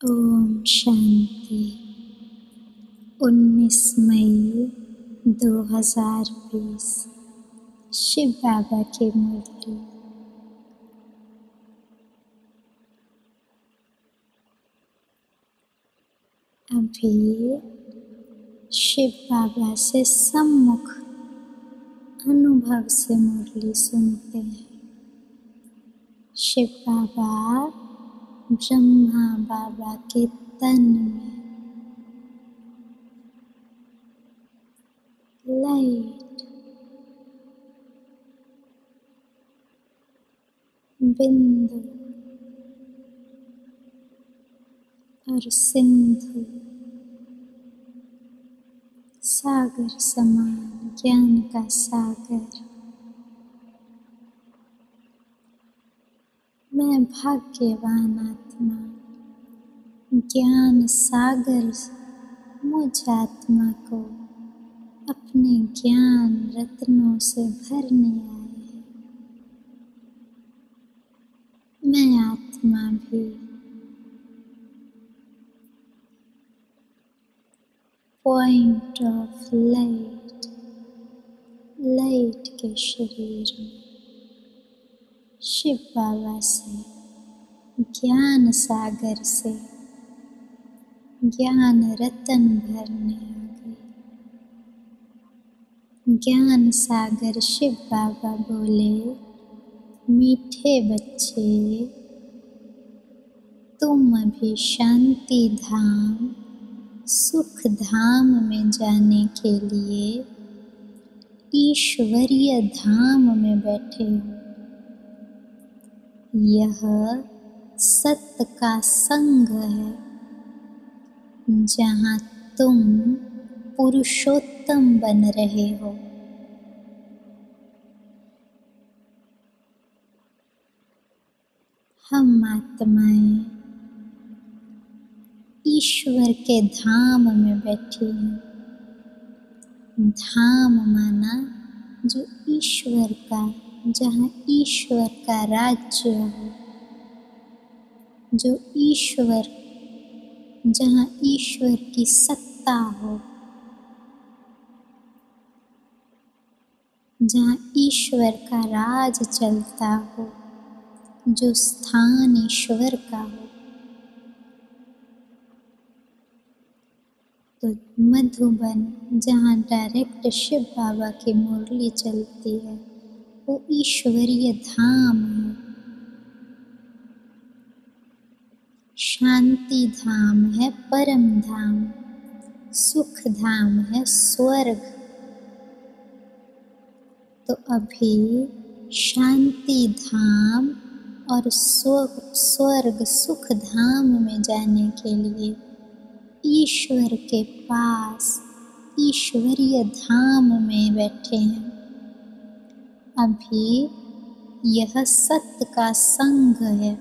ओम शांति। 19 मई 2020 शिव बाबा की मूर्ति। अभी शिव बाबा से सम्मुख अनुभव से मुरली सुनते हैं। शिव बाबा ब्रह्मा बाबा के तन में लाइट बिंदु और सिंधु सागर समान ज्ञान का सागर। मैं भाग्यवान आत्मा ज्ञान सागर मुझ आत्मा को अपने ज्ञान रत्नों से भरने आए हैं। मैं आत्मा भी पॉइंट ऑफ लाइट के शरीर में शिव बाबा से ज्ञान सागर से ज्ञान रतन भरने आ गए। ज्ञान सागर शिव बाबा बोले, मीठे बच्चे तुम अभी शांति धाम सुख धाम में जाने के लिए ईश्वरीय धाम में बैठे हो। यह सत्य का संग है जहाँ तुम पुरुषोत्तम बन रहे हो। हम आत्माएं ईश्वर के धाम में बैठी हैं। धाम माना जो ईश्वर का, जहाँ ईश्वर का राज्य हो, जो ईश्वर, जहाँ ईश्वर की सत्ता हो, जहाँ ईश्वर का राज चलता हो, जो स्थान ईश्वर का हो। तो मधुबन जहाँ डायरेक्ट शिव बाबा की मुरली चलती है वो ईश्वरीय धाम है। शांति धाम है, परम धाम, सुख धाम है, स्वर्ग। तो अभी शांति धाम और स्वर्ग सुख धाम में जाने के लिए ईश्वर के पास ईश्वरीय धाम में बैठे हैं। अभी यह सत्य का संग है।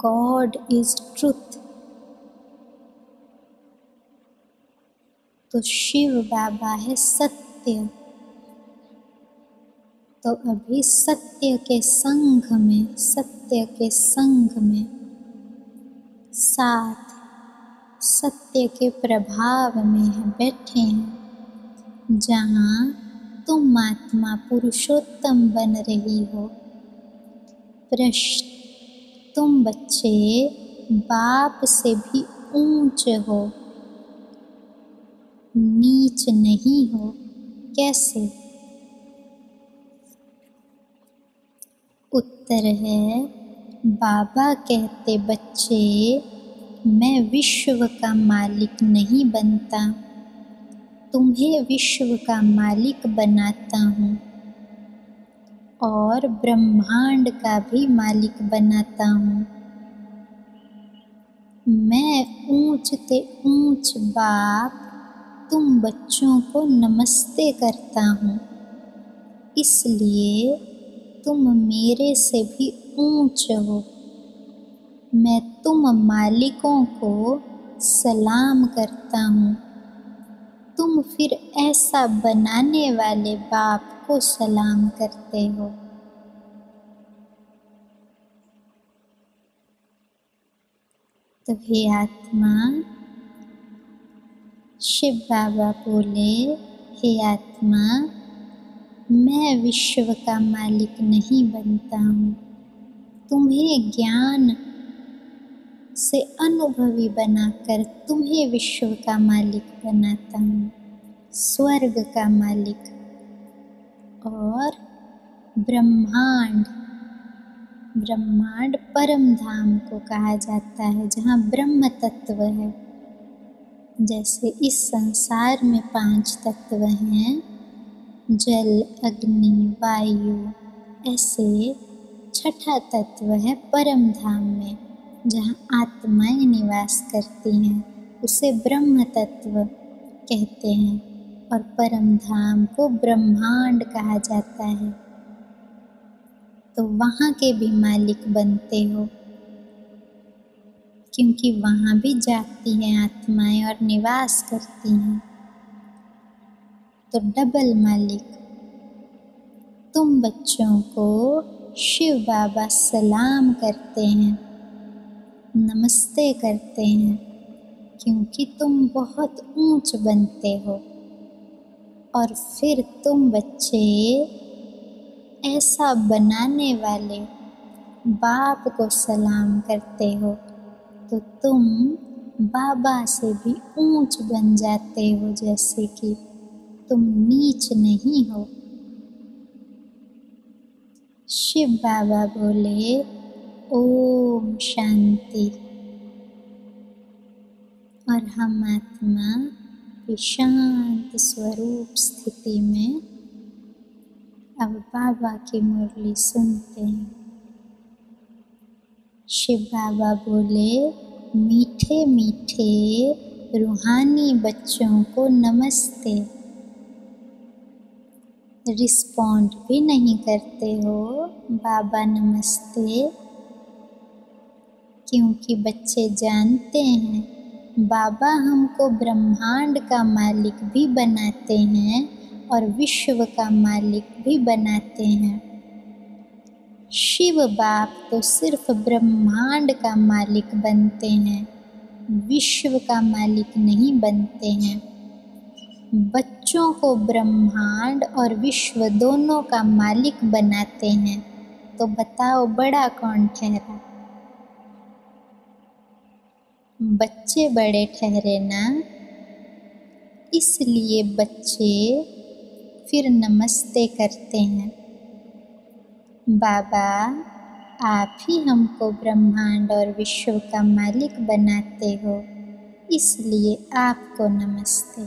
God is truth. तो शिव बाबा है सत्य। तो अभी सत्य के संग में साथ सत्य के प्रभाव में है बैठे हैं। जहाँ तुम आत्मा पुरुषोत्तम बन रही हो। तुम बच्चे बाप से भी ऊंच हो, नीच नहीं हो। कैसे? उत्तर है, बाबा कहते बच्चे मैं विश्व का मालिक नहीं बनता, तुम्हें विश्व का मालिक बनाता हूँ और ब्रह्मांड का भी मालिक बनाता हूँ। मैं ऊंच ते ऊंच बाप तुम बच्चों को नमस्ते करता हूँ, इसलिए तुम मेरे से भी ऊंच हो। मैं तुम मालिकों को सलाम करता हूँ, तुम फिर ऐसा बनाने वाले बाप को सलाम करते हो। तो हे आत्मा, शिव बाबा बोले, हे आत्मा, मैं विश्व का मालिक नहीं बनता हूँ। तुम्हें ज्ञान से अनुभवी बनाकर तुम्हें विश्व का मालिक बनाता हूँ, स्वर्ग का मालिक। और ब्रह्मांड परम धाम को कहा जाता है, जहाँ ब्रह्म तत्व है। जैसे इस संसार में 5 तत्व हैं, जल, अग्नि, वायु, ऐसे 6ठा तत्व है परम धाम में, जहाँ आत्माएं निवास करती हैं। उसे ब्रह्म तत्व कहते हैं। और परम धाम को ब्रह्मांड कहा जाता है। तो वहाँ के भी मालिक बनते हो, क्योंकि वहाँ भी जागती हैं आत्माएं और निवास करती हैं। तो डबल मालिक। तुम बच्चों को शिव बाबा सलाम करते हैं, नमस्ते करते हैं, क्योंकि तुम बहुत ऊंच बनते हो। और फिर तुम बच्चे ऐसा बनाने वाले बाप को सलाम करते हो, तो तुम बाबा से भी ऊंच बन जाते हो, जैसे कि तुम नीच नहीं हो। शिव बाबा बोले, ओम शांति। और हम आत्मा की शांत स्वरूप स्थिति में अब बाबा की मुरली सुनते हैं। शिव बाबा बोले, मीठे मीठे रूहानी बच्चों को नमस्ते। रिस्पॉन्ड भी नहीं करते हो बाबा नमस्ते, क्योंकि बच्चे जानते हैं बाबा हमको ब्रह्मांड का मालिक भी बनाते हैं और विश्व का मालिक भी बनाते हैं। शिव बाप तो सिर्फ ब्रह्मांड का मालिक बनते हैं, विश्व का मालिक नहीं बनते हैं। बच्चों को ब्रह्मांड और विश्व दोनों का मालिक बनाते हैं। तो बताओ बड़ा कौन ठहरा? बच्चे बड़े ठहरे ना। इसलिए बच्चे फिर नमस्ते करते हैं, बाबा आप ही हमको ब्रह्मांड और विश्व का मालिक बनाते हो, इसलिए आपको नमस्ते।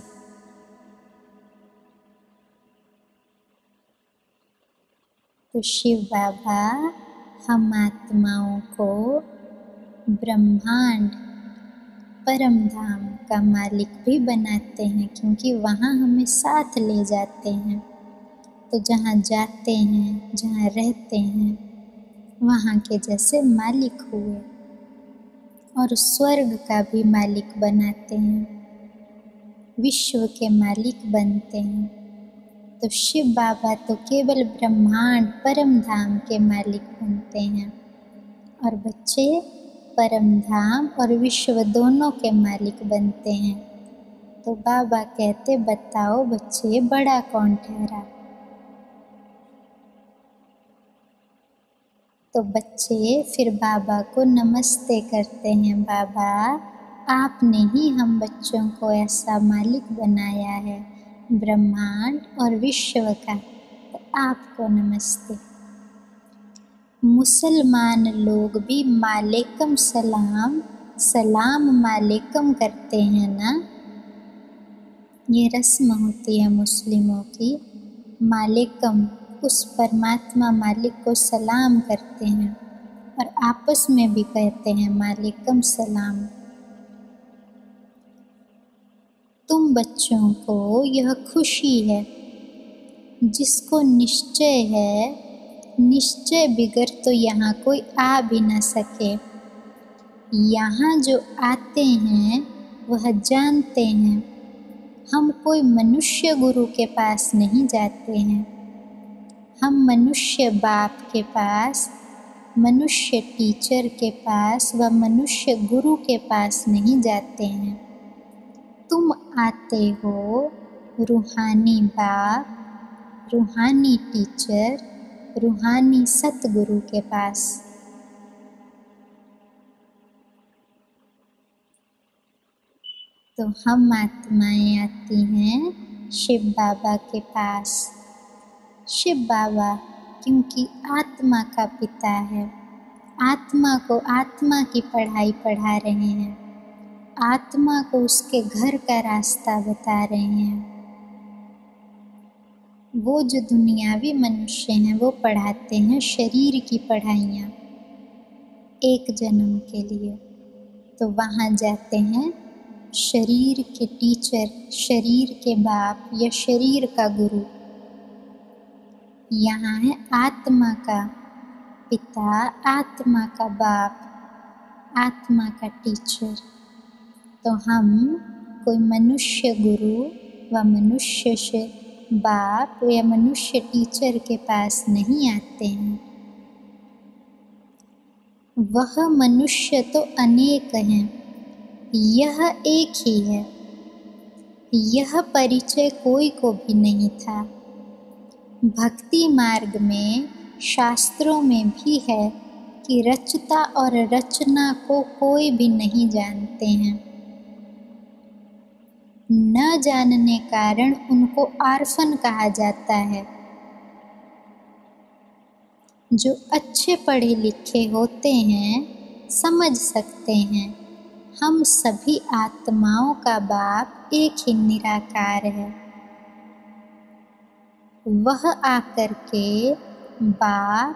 तो शिव बाबा हम आत्माओं को ब्रह्मांड परम धाम का मालिक भी बनाते हैं, क्योंकि वहाँ हमें साथ ले जाते हैं। तो जहाँ जाते हैं, जहाँ रहते हैं, वहाँ के जैसे मालिक हुए। और स्वर्ग का भी मालिक बनाते हैं, विश्व के मालिक बनते हैं। तो शिव बाबा तो केवल ब्रह्मांड परम धाम के मालिक बनते हैं, और बच्चे परम धाम और विश्व दोनों के मालिक बनते हैं। तो बाबा कहते, बताओ बच्चे बड़ा कौन ठहरा? तो बच्चे फिर बाबा को नमस्ते करते हैं, बाबा आपने ही हम बच्चों को ऐसा मालिक बनाया है ब्रह्मांड और विश्व का, तो आपको नमस्ते। मुसलमान लोग भी मालेकम सलाम, सलाम मालेकम करते हैं ना। ये रस्म होती है मुस्लिमों की। मालेकम, उस परमात्मा मालिक को सलाम करते हैं, और आपस में भी कहते हैं मालेकम सलाम। तुम बच्चों को यह खुशी है, जिसको निश्चय है, निश्चय बिगर तो यहाँ कोई आ भी न सके। यहाँ जो आते हैं वह जानते हैं हम कोई मनुष्य गुरु के पास नहीं जाते हैं, हम मनुष्य बाप के पास मनुष्य टीचर के पास व मनुष्य गुरु के पास नहीं जाते हैं। तुम आते हो रूहानी बाप, रूहानी टीचर, रूहानी सतगुरु के पास। तो हम आत्माएं आती हैं शिव बाबा के पास। शिव बाबा क्योंकि आत्मा का पिता है, आत्मा को आत्मा की पढ़ाई पढ़ा रहे हैं, आत्मा को उसके घर का रास्ता बता रहे हैं। वो जो दुनियावी मनुष्य हैं वो पढ़ाते हैं शरीर की पढ़ाइयाँ एक जन्म के लिए। तो वहाँ जाते हैं शरीर के टीचर, शरीर के बाप या शरीर का गुरु। यहाँ है आत्मा का पिता, आत्मा का बाप, आत्मा का टीचर। तो हम कोई मनुष्य गुरु व मनुष्य से बाप या मनुष्य टीचर के पास नहीं आते हैं। वह मनुष्य तो अनेक हैं, यह एक ही है। यह परिचय कोई को भी नहीं था। भक्ति मार्ग में शास्त्रों में भी है कि रचता और रचना को कोई भी नहीं जानते हैं। न जानने कारण उनको आर्फन कहा जाता है। जो अच्छे पढ़े लिखे होते हैं समझ सकते हैं हम सभी आत्माओं का बाप एक ही निराकार है। वह आकर के बाप,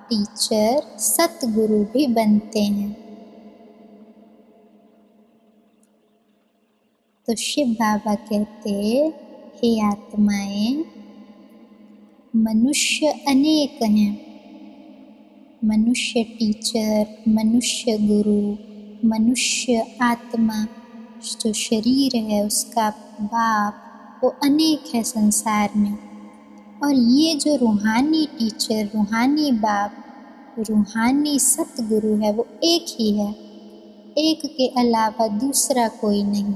टीचर, सतगुरु भी बनते हैं। तो शिव बाबा कहते, हे आत्माएं, मनुष्य अनेक हैं। मनुष्य टीचर, मनुष्य गुरु, मनुष्य आत्मा जो शरीर है उसका बाप, वो अनेक है संसार में। और ये जो रूहानी टीचर, रूहानी बाप, रूहानी सतगुरु है वो एक ही है, एक के अलावा दूसरा कोई नहीं।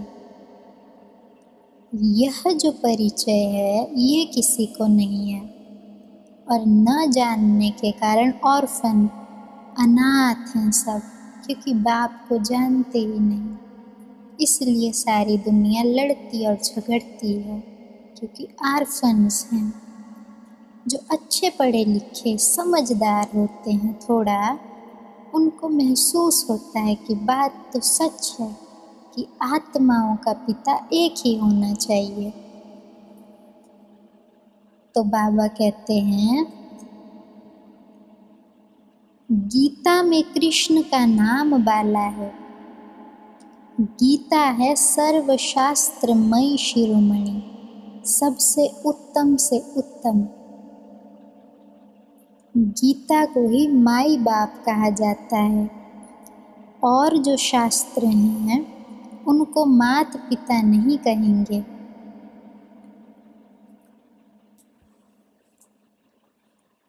यह जो परिचय है ये किसी को नहीं है। और न जानने के कारण ऑर्फन, अनाथ हैं सब, क्योंकि बाप को जानते ही नहीं। इसलिए सारी दुनिया लड़ती और झगड़ती है, क्योंकि ऑर्फन्स हैं। जो अच्छे पढ़े लिखे समझदार होते हैं थोड़ा, उनको महसूस होता है कि बात तो सच है कि आत्माओं का पिता एक ही होना चाहिए। तो बाबा कहते हैं, गीता में कृष्ण का नाम बाला है। गीता है सर्वशास्त्रमयी शिरोमणि, सबसे उत्तम से उत्तम। गीता को ही माई बाप कहा जाता है। और जो शास्त्र हैं उनको मात पिता नहीं कहेंगे।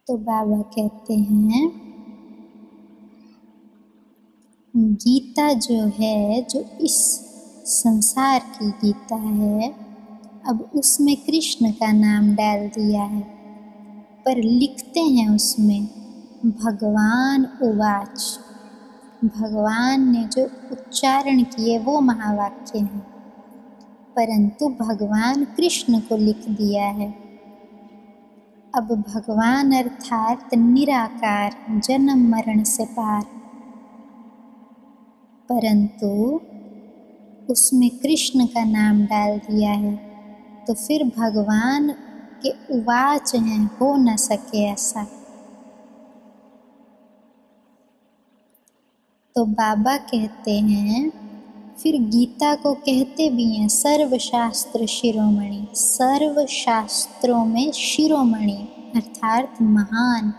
तो बाबा कहते हैं, गीता जो है, जो इस संसार की गीता है, अब उसमें कृष्ण का नाम डाल दिया है, पर लिखते हैं उसमें भगवान उवाच। भगवान ने जो उच्चारण किए वो महावाक्य हैं, परंतु भगवान कृष्ण को लिख दिया है। अब भगवान अर्थात निराकार, जन्म मरण से पार, परंतु उसमें कृष्ण का नाम डाल दिया है। तो फिर भगवान के उवाच हैं, हो न सके ऐसा। तो बाबा कहते हैं, फिर गीता को कहते भी हैं सर्वशास्त्र शिरोमणि। सर्व शास्त्रों में शिरोमणि अर्थात महान,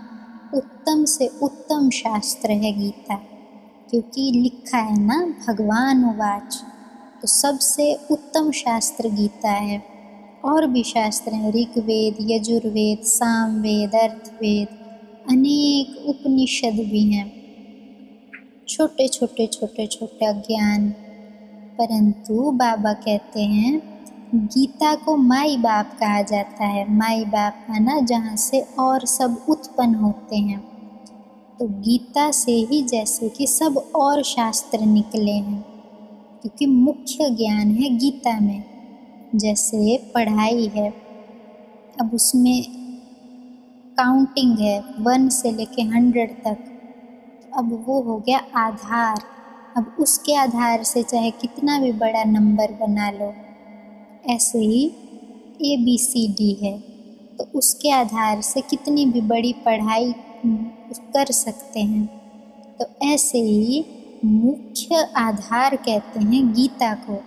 उत्तम से उत्तम शास्त्र है गीता, क्योंकि लिखा है ना भगवान उवाच, तो सबसे उत्तम शास्त्र गीता है। और भी शास्त्र हैं, ऋग्वेद, यजुर्वेद, सामवेद, अर्थवेद, अनेक उपनिषद भी हैं, छोटे छोटे छोटे छोटे ज्ञान। परंतु बाबा कहते हैं गीता को माई बाप कहा जाता है। माई बाप है ना, जहाँ से और सब उत्पन्न होते हैं। तो गीता से ही जैसे कि सब और शास्त्र निकले हैं, क्योंकि मुख्य ज्ञान है गीता में। जैसे पढ़ाई है, अब उसमें काउंटिंग है 1 से लेके 100 तक, अब वो हो गया आधार। अब उसके आधार से चाहे कितना भी बड़ा नंबर बना लो। ऐसे ही ABCD है, तो उसके आधार से कितनी भी बड़ी पढ़ाई कर सकते हैं। तो ऐसे ही मुख्य आधार कहते हैं गीता को।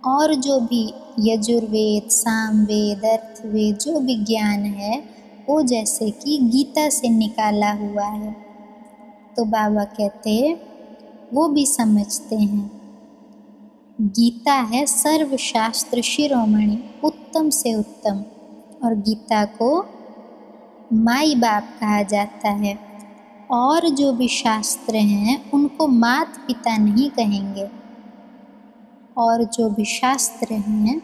और जो भी यजुर्वेद, सामवेद, अर्थवेद, जो भी ज्ञान है वो जैसे कि गीता से निकाला हुआ है। तो बाबा कहते हैं वो भी समझते हैं गीता है सर्वशास्त्र शिरोमणि, उत्तम से उत्तम। और गीता को माई बाप कहा जाता है। और जो भी शास्त्र हैं उनको मात पिता नहीं कहेंगे। और जो भी शास्त्र हैं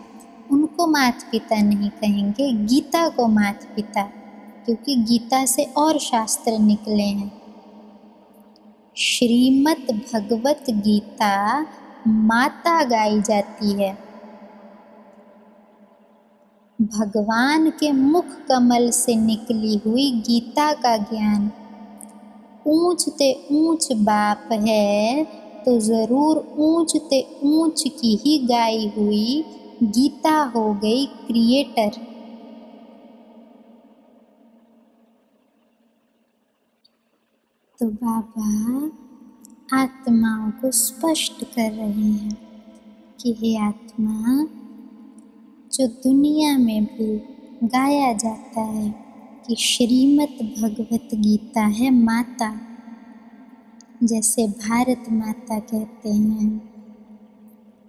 उनको मात पिता नहीं कहेंगे, गीता को मात पिता, क्योंकि गीता से और शास्त्र निकले हैं। श्रीमद् भगवत गीता माता गाई जाती है। भगवान के मुख कमल से निकली हुई गीता का ज्ञान ऊंच ते ऊंच बाप है, तो ज़रूर ऊंच ते ऊंच की ही गाई हुई गीता हो गई क्रिएटर। तो बाबा आत्माओं को स्पष्ट कर रहे हैं कि हे आत्मा, जो दुनिया में भी गाया जाता है कि श्रीमद् भगवत गीता है माता, जैसे भारत माता कहते हैं,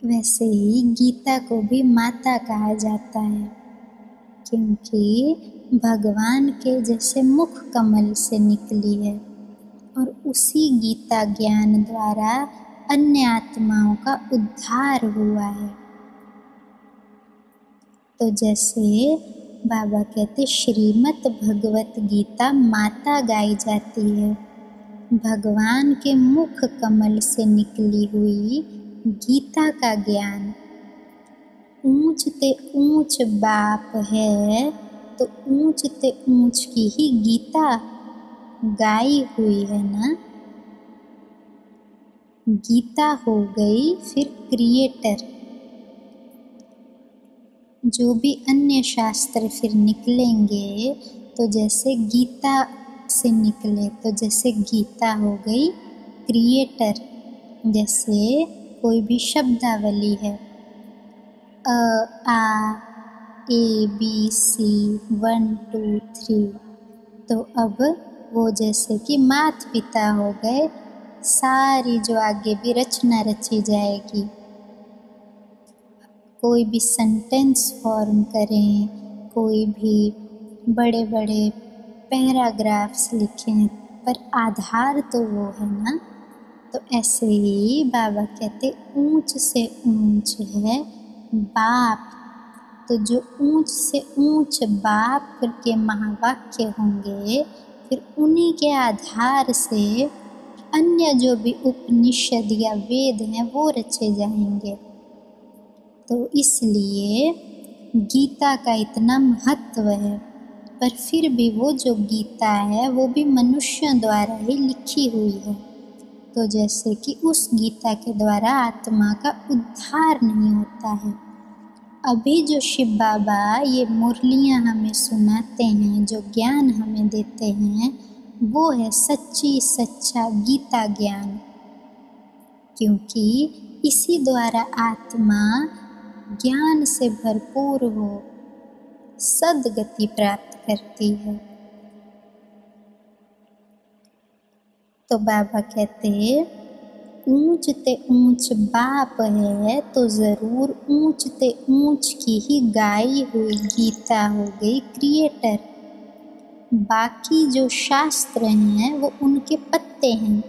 वैसे ही गीता को भी माता कहा जाता है, क्योंकि भगवान के जैसे मुख कमल से निकली है और उसी गीता ज्ञान द्वारा अन्य आत्माओं का उद्धार हुआ है। तो जैसे बाबा कहते श्रीमद् भगवत गीता माता गाई जाती है, भगवान के मुख कमल से निकली हुई गीता का ज्ञान ऊंच ते ऊंच बाप है, तो ऊंच ते ऊंच की ही गीता गाई हुई है ना। गीता हो गई फिर क्रिएटर। जो भी अन्य शास्त्र फिर निकलेंगे, तो जैसे गीता से निकले, तो जैसे गीता हो गई क्रिएटर। जैसे कोई भी शब्दावली है, अ आ ABC 1 2 3, तो अब वो जैसे कि माता पिता हो गए। सारी जो आगे भी रचना रची जाएगी, कोई भी सेंटेंस फॉर्म करें, कोई भी बड़े बड़े पैराग्राफ्स लिखें, पर आधार तो वो है ना। तो ऐसे ही बाबा कहते ऊंच से ऊंच है बाप। तो जो ऊंच से ऊंच बाप के महावाक्य होंगे, फिर उन्हीं के आधार से अन्य जो भी उपनिषद या वेद हैं वो रचे जाएंगे। तो इसलिए गीता का इतना महत्व है। पर फिर भी वो जो गीता है वो भी मनुष्यों द्वारा ही लिखी हुई है। तो जैसे कि उस गीता के द्वारा आत्मा का उद्धार नहीं होता है। अभी जो शिव बाबा ये मुरलियाँ हमें सुनाते हैं, जो ज्ञान हमें देते हैं, वो है सच्ची सच्चा गीता ज्ञान। क्योंकि इसी द्वारा आत्मा ज्ञान से भरपूर हो सद्गति प्राप्त करती है। तो बाबा कहते ऊंच ते ऊंच बाप है, तो ज़रूर ऊंच ते ऊंच की ही गाई हुई गीता हो गई क्रिएटर। बाकी जो शास्त्र हैं वो उनके पत्ते हैं।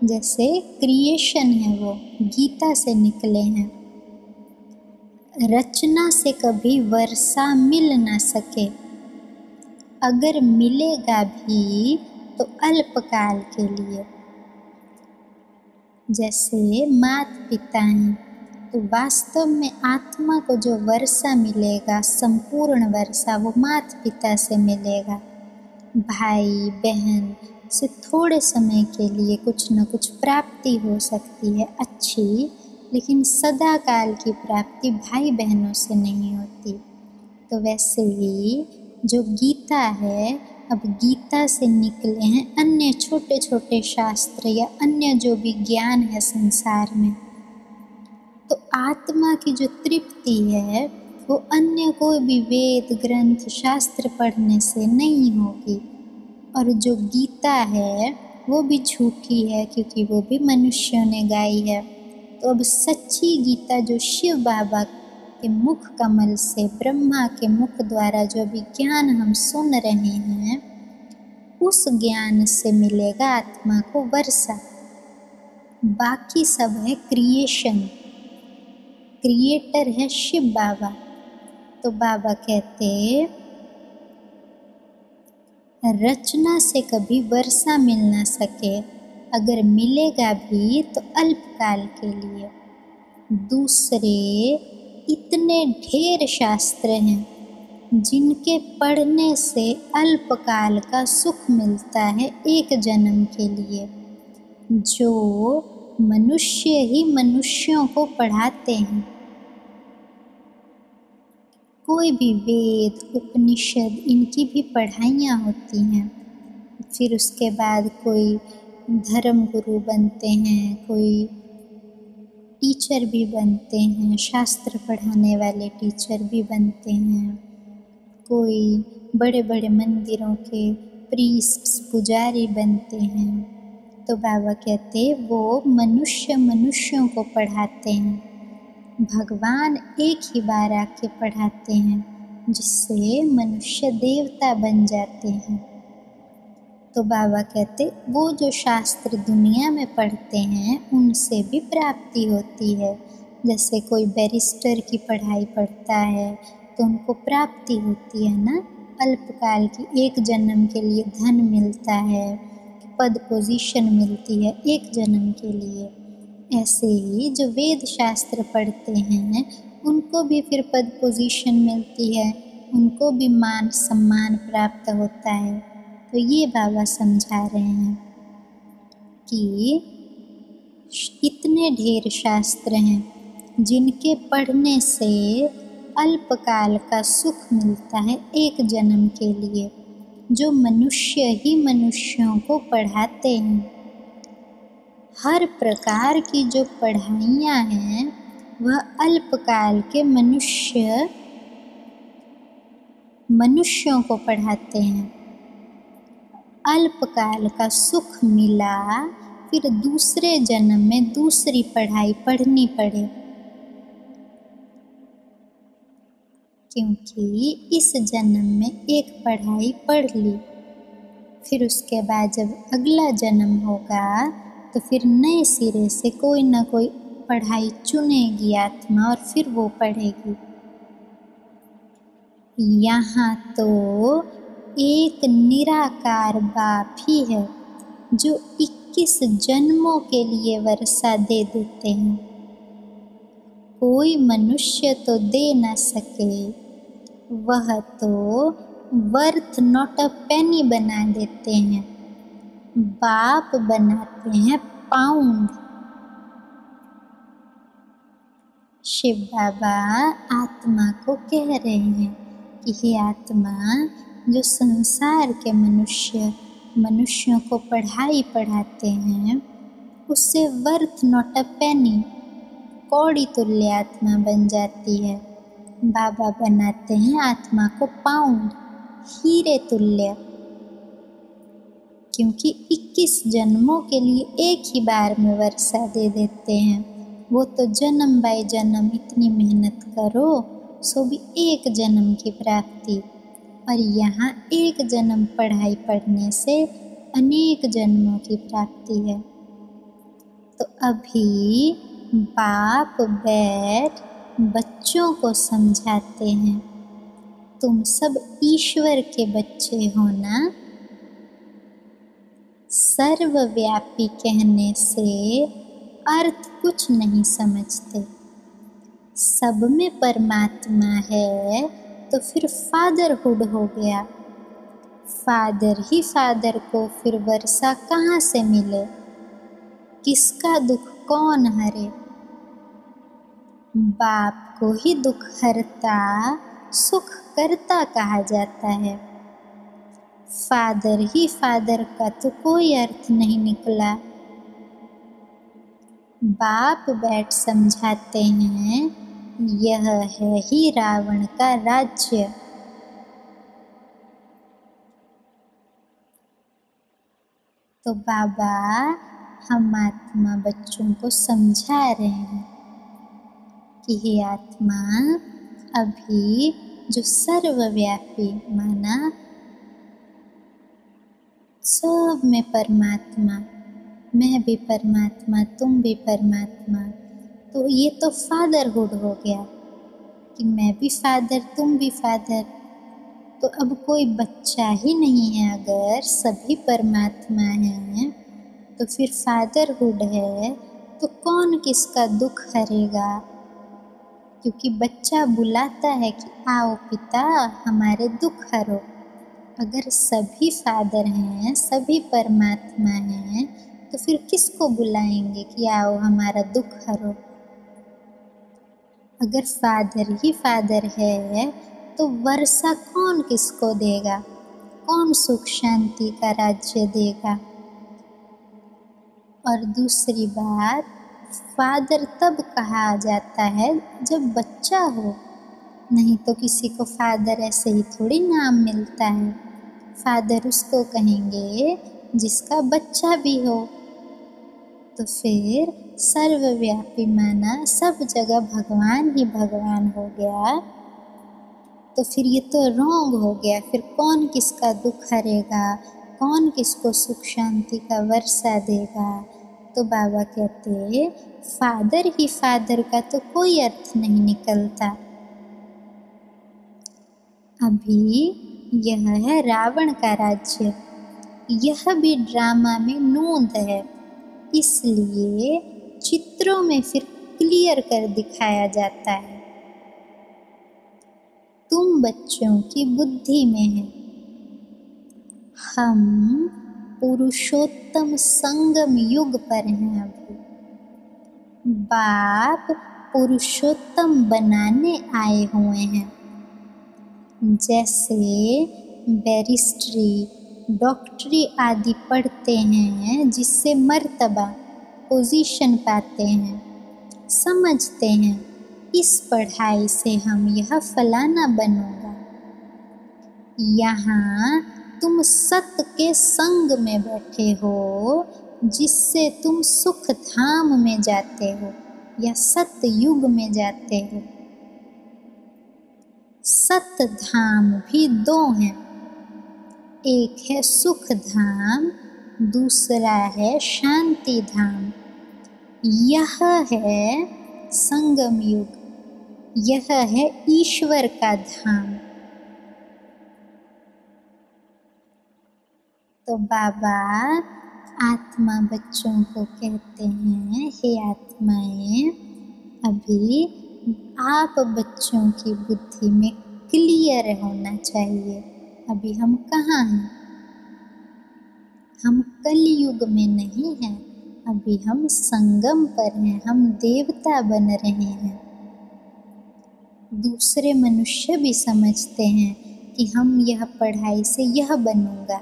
जैसे क्रिएशन है वो गीता से निकले हैं। रचना से कभी वर्षा मिल ना सके, अगर मिलेगा भी तो अल्पकाल के लिए। जैसे माता पिता हैं तो वास्तव में आत्मा को जो वर्षा मिलेगा, संपूर्ण वर्षा, वो माता पिता से मिलेगा। भाई बहन से थोड़े समय के लिए कुछ न कुछ प्राप्ति हो सकती है अच्छी, लेकिन सदा काल की प्राप्ति भाई बहनों से नहीं होती। तो वैसे ही जो गीता है, अब गीता से निकले हैं अन्य छोटे छोटे शास्त्र या अन्य जो भी ज्ञान है संसार में। तो आत्मा की जो तृप्ति है वो अन्य कोई भी वेद ग्रंथ शास्त्र पढ़ने से नहीं होगी। और जो गीता है वो भी झूठी है, क्योंकि वो भी मनुष्यों ने गाई है। तो अब सच्ची गीता जो शिव बाबा के मुख कमल से, ब्रह्मा के मुख द्वारा जो भी ज्ञान हम सुन रहे हैं, उस ज्ञान से मिलेगा आत्मा को वर्षा। बाकी सब है क्रिएशन। क्रिएटर है शिव बाबा। तो बाबा कहते रचना से कभी वर्षा मिल ना सके, अगर मिलेगा भी तो अल्पकाल के लिए। दूसरे इतने ढेर शास्त्र हैं जिनके पढ़ने से अल्पकाल का सुख मिलता है एक जन्म के लिए, जो मनुष्य ही मनुष्यों को पढ़ाते हैं। कोई भी वेद उपनिषद इनकी भी पढ़ाइयाँ होती हैं। फिर उसके बाद कोई धर्म गुरु बनते हैं, कोई टीचर भी बनते हैं, शास्त्र पढ़ाने वाले टीचर भी बनते हैं, कोई बड़े बड़े मंदिरों के प्रीस्ट्स पुजारी बनते हैं। तो बाबा कहते वो मनुष्य मनुष्यों को पढ़ाते हैं। भगवान एक ही बार आके पढ़ाते हैं, जिससे मनुष्य देवता बन जाते हैं। तो बाबा कहते वो जो शास्त्र दुनिया में पढ़ते हैं उनसे भी प्राप्ति होती है। जैसे कोई बैरिस्टर की पढ़ाई पढ़ता है तो उनको प्राप्ति होती है ना, अल्पकाल की, एक जन्म के लिए धन मिलता है, पद पोजीशन मिलती है एक जन्म के लिए। ऐसे ही जो वेद शास्त्र पढ़ते हैं उनको भी फिर पद पोजीशन मिलती है, उनको भी मान सम्मान प्राप्त होता है। तो ये बाबा समझा रहे हैं कि इतने ढेर शास्त्र हैं जिनके पढ़ने से अल्पकाल का सुख मिलता है एक जन्म के लिए, जो मनुष्य ही मनुष्यों को पढ़ाते हैं। हर प्रकार की जो पढ़ाइयाँ हैं वह अल्पकाल के मनुष्यों को पढ़ाते हैं। अल्पकाल का सुख मिला, फिर दूसरे जन्म में दूसरी पढ़ाई पढ़नी पड़े, क्योंकि इस जन्म में एक पढ़ाई पढ़ ली, फिर उसके बाद जब अगला जन्म होगा तो फिर नए सिरे से कोई ना कोई पढ़ाई चुनेगी आत्मा और फिर वो पढ़ेगी। यहाँ तो एक निराकार बाप ही है जो 21 जन्मों के लिए वर्षा दे देते हैं। कोई मनुष्य तो दे न सके, वह तो वर्थ नॉट अ पेनी बना देते हैं, बाप बनाते हैं पाउंड। शिव बाबा आत्मा को कह रहे हैं कि हे आत्मा, जो संसार के मनुष्यों को पढ़ाई पढ़ाते हैं उससे वर्थ नॉट अ पेनी, कौड़ी तुल्य आत्मा बन जाती है। बाबा बनाते हैं आत्मा को पाउंड, हीरे तुल्य, क्योंकि 21 जन्मों के लिए एक ही बार में वर्षा दे देते हैं। वो तो जन्म बाय जन्म इतनी मेहनत करो सो भी एक जन्म की प्राप्ति। और यहाँ एक जन्म पढ़ाई पढ़ने से अनेक जन्मों की प्राप्ति है। तो अभी बाप बैठ बच्चों को समझाते हैं, तुम सब ईश्वर के बच्चे हो ना। सर्वव्यापी कहने से अर्थ कुछ नहीं समझते। सब में परमात्मा है तो फिर फादरहुड हो गया। फादर ही फादर को फिर वर्षा कहाँ से मिले? किसका दुख कौन हरे? बाप को ही दुख हरता सुख करता कहा जाता है। फादर ही फादर का तो कोई अर्थ नहीं निकला। बाप बैठ समझाते हैं, यह है ही रावण का राज्य। तो बाबा हम आत्मा बच्चों को समझा रहे हैं कि हे आत्मा, अभी जो सर्वव्यापी माना सब में परमात्मा, मैं भी परमात्मा तुम भी परमात्मा, तो ये तो फादरहुड हो गया कि मैं भी फादर तुम भी फादर। तो अब कोई बच्चा ही नहीं है। अगर सभी परमात्मा हैं तो फिर फादरहुड है तो कौन किसका दुख हरेगा? क्योंकि बच्चा बुलाता है कि आओ पिता हमारे दुख हरो। अगर सभी फादर हैं सभी परमात्मा हैं तो फिर किसको बुलाएंगे कि आओ हमारा दुख हरो? अगर फादर ही फादर है तो वर्षा कौन किसको देगा? कौन सुख शांति का राज्य देगा? और दूसरी बात, फादर तब कहा जाता है जब बच्चा हो, नहीं तो किसी को फादर ऐसे ही थोड़ी नाम मिलता है। फादर उसको कहेंगे जिसका बच्चा भी हो। तो फिर सर्वव्यापी माना सब जगह भगवान ही भगवान हो गया, तो फिर ये तो रॉन्ग हो गया। फिर कौन किसका दुख हरेगा? कौन किसको सुख शांति का वर्षा देगा? तो बाबा कहते फादर ही फादर का तो कोई अर्थ नहीं निकलता। अभी यह है रावण का राज्य। यह भी ड्रामा में नोंद है, इसलिए चित्रों में फिर क्लियर कर दिखाया जाता है। तुम बच्चों की बुद्धि में है, हम पुरुषोत्तम संगम युग पर हैं। अभी बाप पुरुषोत्तम बनाने आए हुए हैं। जैसे बैरिस्ट्री डॉक्टरी आदि पढ़ते हैं जिससे मर्तबा पोजीशन पाते हैं, समझते हैं इस पढ़ाई से हम यह फलाना बनूंगा। यहाँ तुम सत्य के संग में बैठे हो जिससे तुम सुख धाम में जाते हो या सत्य युग में जाते हो। सत्य धाम भी दो हैं, एक है सुख धाम, दूसरा है शांति धाम। यह है संगम युग, यह है ईश्वर का धाम। तो बाबा आत्मा बच्चों को कहते हैं, हे आत्माएं, अभी आप बच्चों की बुद्धि में क्लियर होना चाहिए। अभी हम कहाँ हैं? हम कलयुग में नहीं हैं, अभी हम संगम पर हैं, हम देवता बन रहे हैं। दूसरे मनुष्य भी समझते हैं कि हम यह पढ़ाई से यह बनूंगा।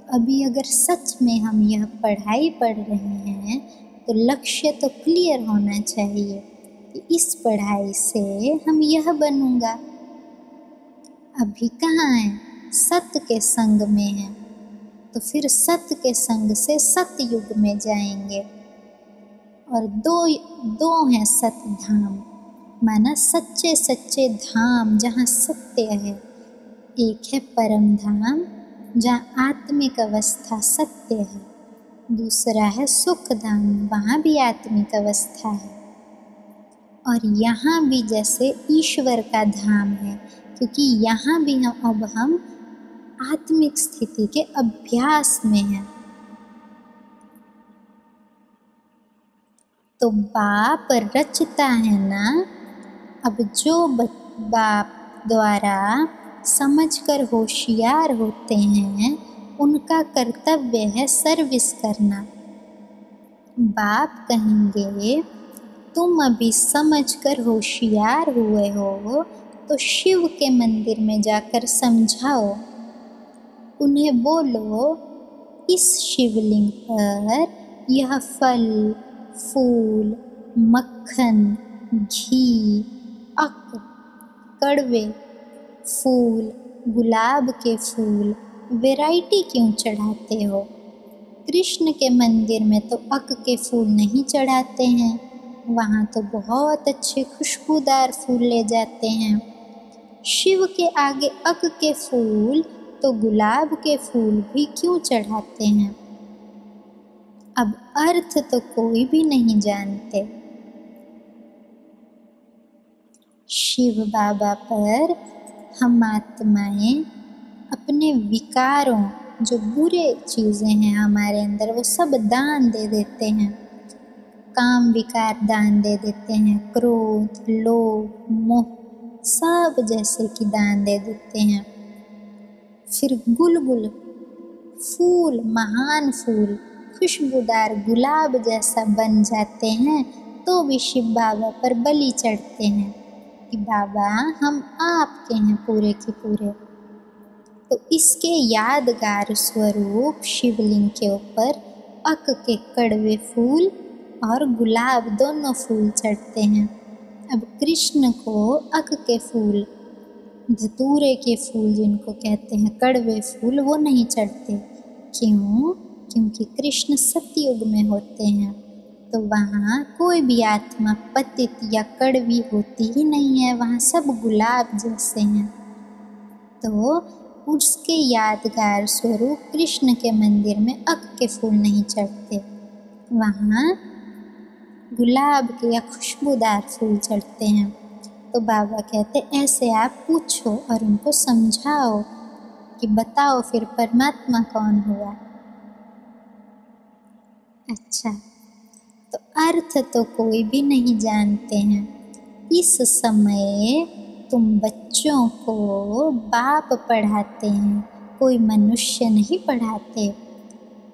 अभी अगर सच में हम यह पढ़ाई पढ़ रहे हैं तो लक्ष्य तो क्लियर होना चाहिए कि इस पढ़ाई से हम यह बनूंगा। अभी कहाँ हैं? सत्य के संग में हैं, तो फिर सत्य के संग से सत्य युग में जाएंगे। और दो हैं सत्य धाम, माना सच्चे सच्चे धाम जहाँ सत्य है। एक है परम धाम जहाँ आत्मिक अवस्था सत्य है, दूसरा है सुख धाम, वहाँ भी आत्मिक अवस्था है। और यहाँ भी जैसे ईश्वर का धाम है, क्योंकि यहाँ भी हम आत्मिक स्थिति के अभ्यास में हैं। तो बाप रचता है ना, अब जो बाप द्वारा समझकर होशियार होते हैं उनका कर्तव्य है सर्विस करना। बाप कहेंगे तुम अभी समझकर होशियार हुए हो तो शिव के मंदिर में जाकर समझाओ, उन्हें बोलो इस शिवलिंग पर यह फल फूल मक्खन घी अक कड़वे फूल गुलाब के फूल वैरायटी क्यों चढ़ाते हो? कृष्ण के मंदिर में तो अक के फूल नहीं चढ़ाते हैं, वहाँ तो बहुत अच्छे खुशबूदार फूल ले जाते हैं। शिव के आगे अक के फूल तो गुलाब के फूल भी क्यों चढ़ाते हैं? अब अर्थ तो कोई भी नहीं जानते। शिव बाबा पर हम आत्माएं अपने विकारों, जो बुरे चीज़ें हैं हमारे अंदर, वो सब दान दे देते हैं। काम विकार दान दे देते हैं, क्रोध लोभ मोह सब जैसे कि दान दे देते हैं। फिर गुलगुल फूल, महान फूल खुशबूदार गुलाब जैसा बन जाते हैं तो भी शिव बाबा पर बलि चढ़ते हैं कि बाबा हम आपके हैं पूरे के पूरे। तो इसके यादगार स्वरूप शिवलिंग के ऊपर अक के कड़वे फूल और गुलाब दोनों फूल चढ़ते हैं। अब कृष्ण को अक के फूल, धतूरे के फूल जिनको कहते हैं कड़वे फूल, वो नहीं चढ़ते। क्यों? क्योंकि कृष्ण सतयुग में होते हैं, तो वहाँ कोई भी आत्मा पतित या कड़वी होती ही नहीं है, वहाँ सब गुलाब जैसे हैं। तो उसके यादगार स्वरूप कृष्ण के मंदिर में अक के फूल नहीं चढ़ते, वहाँ गुलाब के या खुशबूदार फूल चढ़ते हैं। तो बाबा कहते ऐसे आप पूछो और उनको समझाओ कि बताओ फिर परमात्मा कौन हुआ। अच्छा, तो अर्थ तो कोई भी नहीं जानते हैं। इस समय तुम बच्चों को बाप पढ़ाते हैं, कोई मनुष्य नहीं पढ़ाते।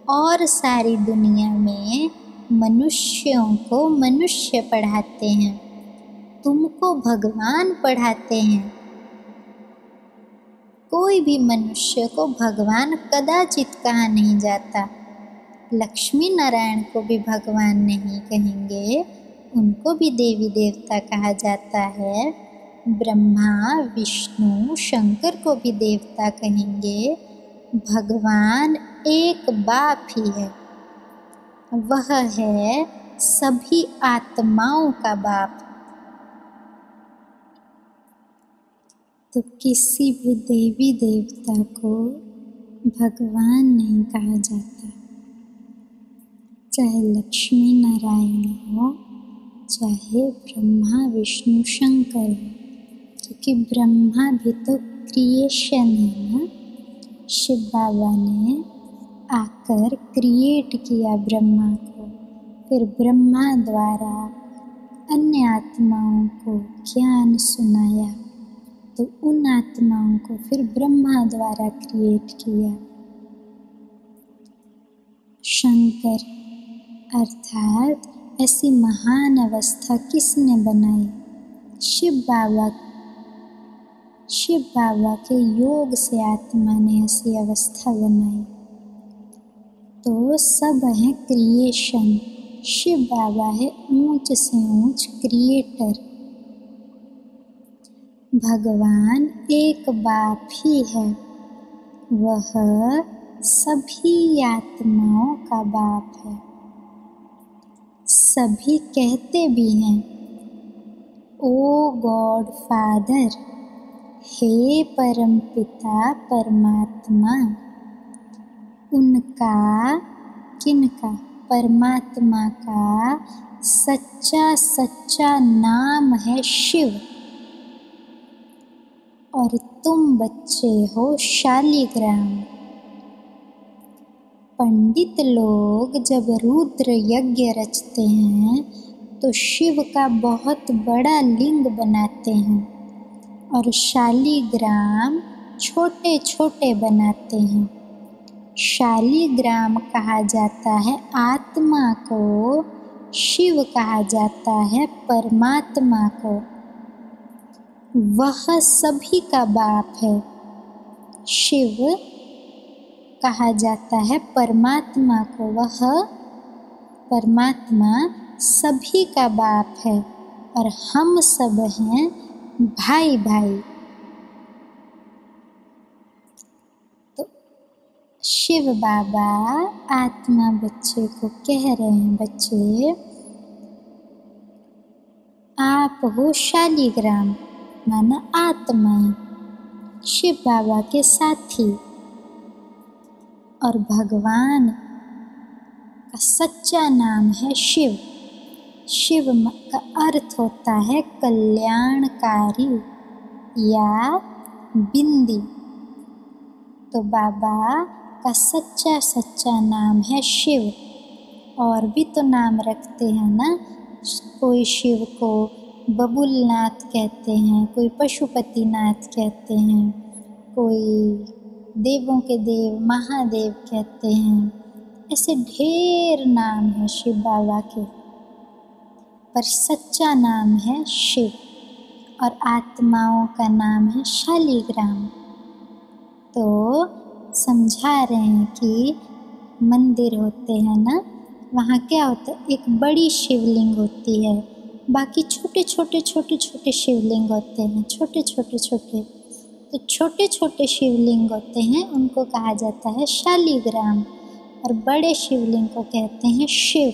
और सारी दुनिया में मनुष्यों को मनुष्य पढ़ाते हैं, तुमको भगवान पढ़ाते हैं। कोई भी मनुष्य को भगवान कदाचित कहा नहीं जाता। लक्ष्मी नारायण को भी भगवान नहीं कहेंगे, उनको भी देवी देवता कहा जाता है। ब्रह्मा विष्णु शंकर को भी देवता कहेंगे। भगवान एक बाप ही है, वह है सभी आत्माओं का बाप। तो किसी भी देवी देवता को भगवान नहीं कहा जाता, चाहे लक्ष्मी नारायण हो चाहे ब्रह्मा विष्णु शंकर हो, क्योंकि ब्रह्मा भी तो क्रिएशन है ना। शिव बाबा ने आकर क्रिएट किया ब्रह्मा को, फिर ब्रह्मा द्वारा अन्य आत्माओं को ज्ञान सुनाया, तो उन आत्माओं को फिर ब्रह्मा द्वारा क्रिएट किया। शंकर अर्थात ऐसी महान अवस्था किसने बनाई? शिव बाबा के योग से आत्मा ने ऐसी अवस्था बनाई। तो सब है क्रिएशन, शिव बाबा है ऊंच से ऊंच क्रिएटर। भगवान एक बाप ही है, वह सभी आत्माओं का बाप है। सभी कहते भी हैं ओ गॉड फादर, हे परमपिता परमात्मा, उनका, किनका, परमात्मा का सच्चा सच्चा नाम है शिव, और तुम बच्चे हो शालिग्राम। पंडित लोग जब रुद्र यज्ञ रचते हैं तो शिव का बहुत बड़ा लिंग बनाते हैं और शालिग्राम छोटे छोटे बनाते हैं। शालिग्राम कहा जाता है आत्मा को, शिव कहा जाता है परमात्मा को। वह सभी का बाप है। शिव कहा जाता है परमात्मा को, वह परमात्मा सभी का बाप है और हम सब हैं भाई भाई। तो शिव बाबा आत्मा बच्चे को कह रहे हैं, बच्चे आप हो शालिग्राम, माना आत्माएं, शिव बाबा के साथी, और भगवान का सच्चा नाम है शिव। शिव का अर्थ होता है कल्याणकारी या बिंदी। तो बाबा का सच्चा सच्चा नाम है शिव। और भी तो नाम रखते हैं ना, कोई शिव को बबुलनाथ कहते हैं, कोई पशुपतिनाथ कहते हैं, कोई देवों के देव महादेव कहते हैं। ऐसे ढेर नाम है शिव बाबा के, पर सच्चा नाम है शिव और आत्माओं का नाम है शालिग्राम। तो समझा रहे हैं कि मंदिर होते हैं ना, वहाँ क्या होता है, एक बड़ी शिवलिंग होती है, बाकी छोटे छोटे छोटे छोटे शिवलिंग होते हैं, छोटे छोटे छोटे। तो छोटे छोटे शिवलिंग होते हैं उनको कहा जाता है शालिग्राम, और बड़े शिवलिंग को कहते हैं शिव।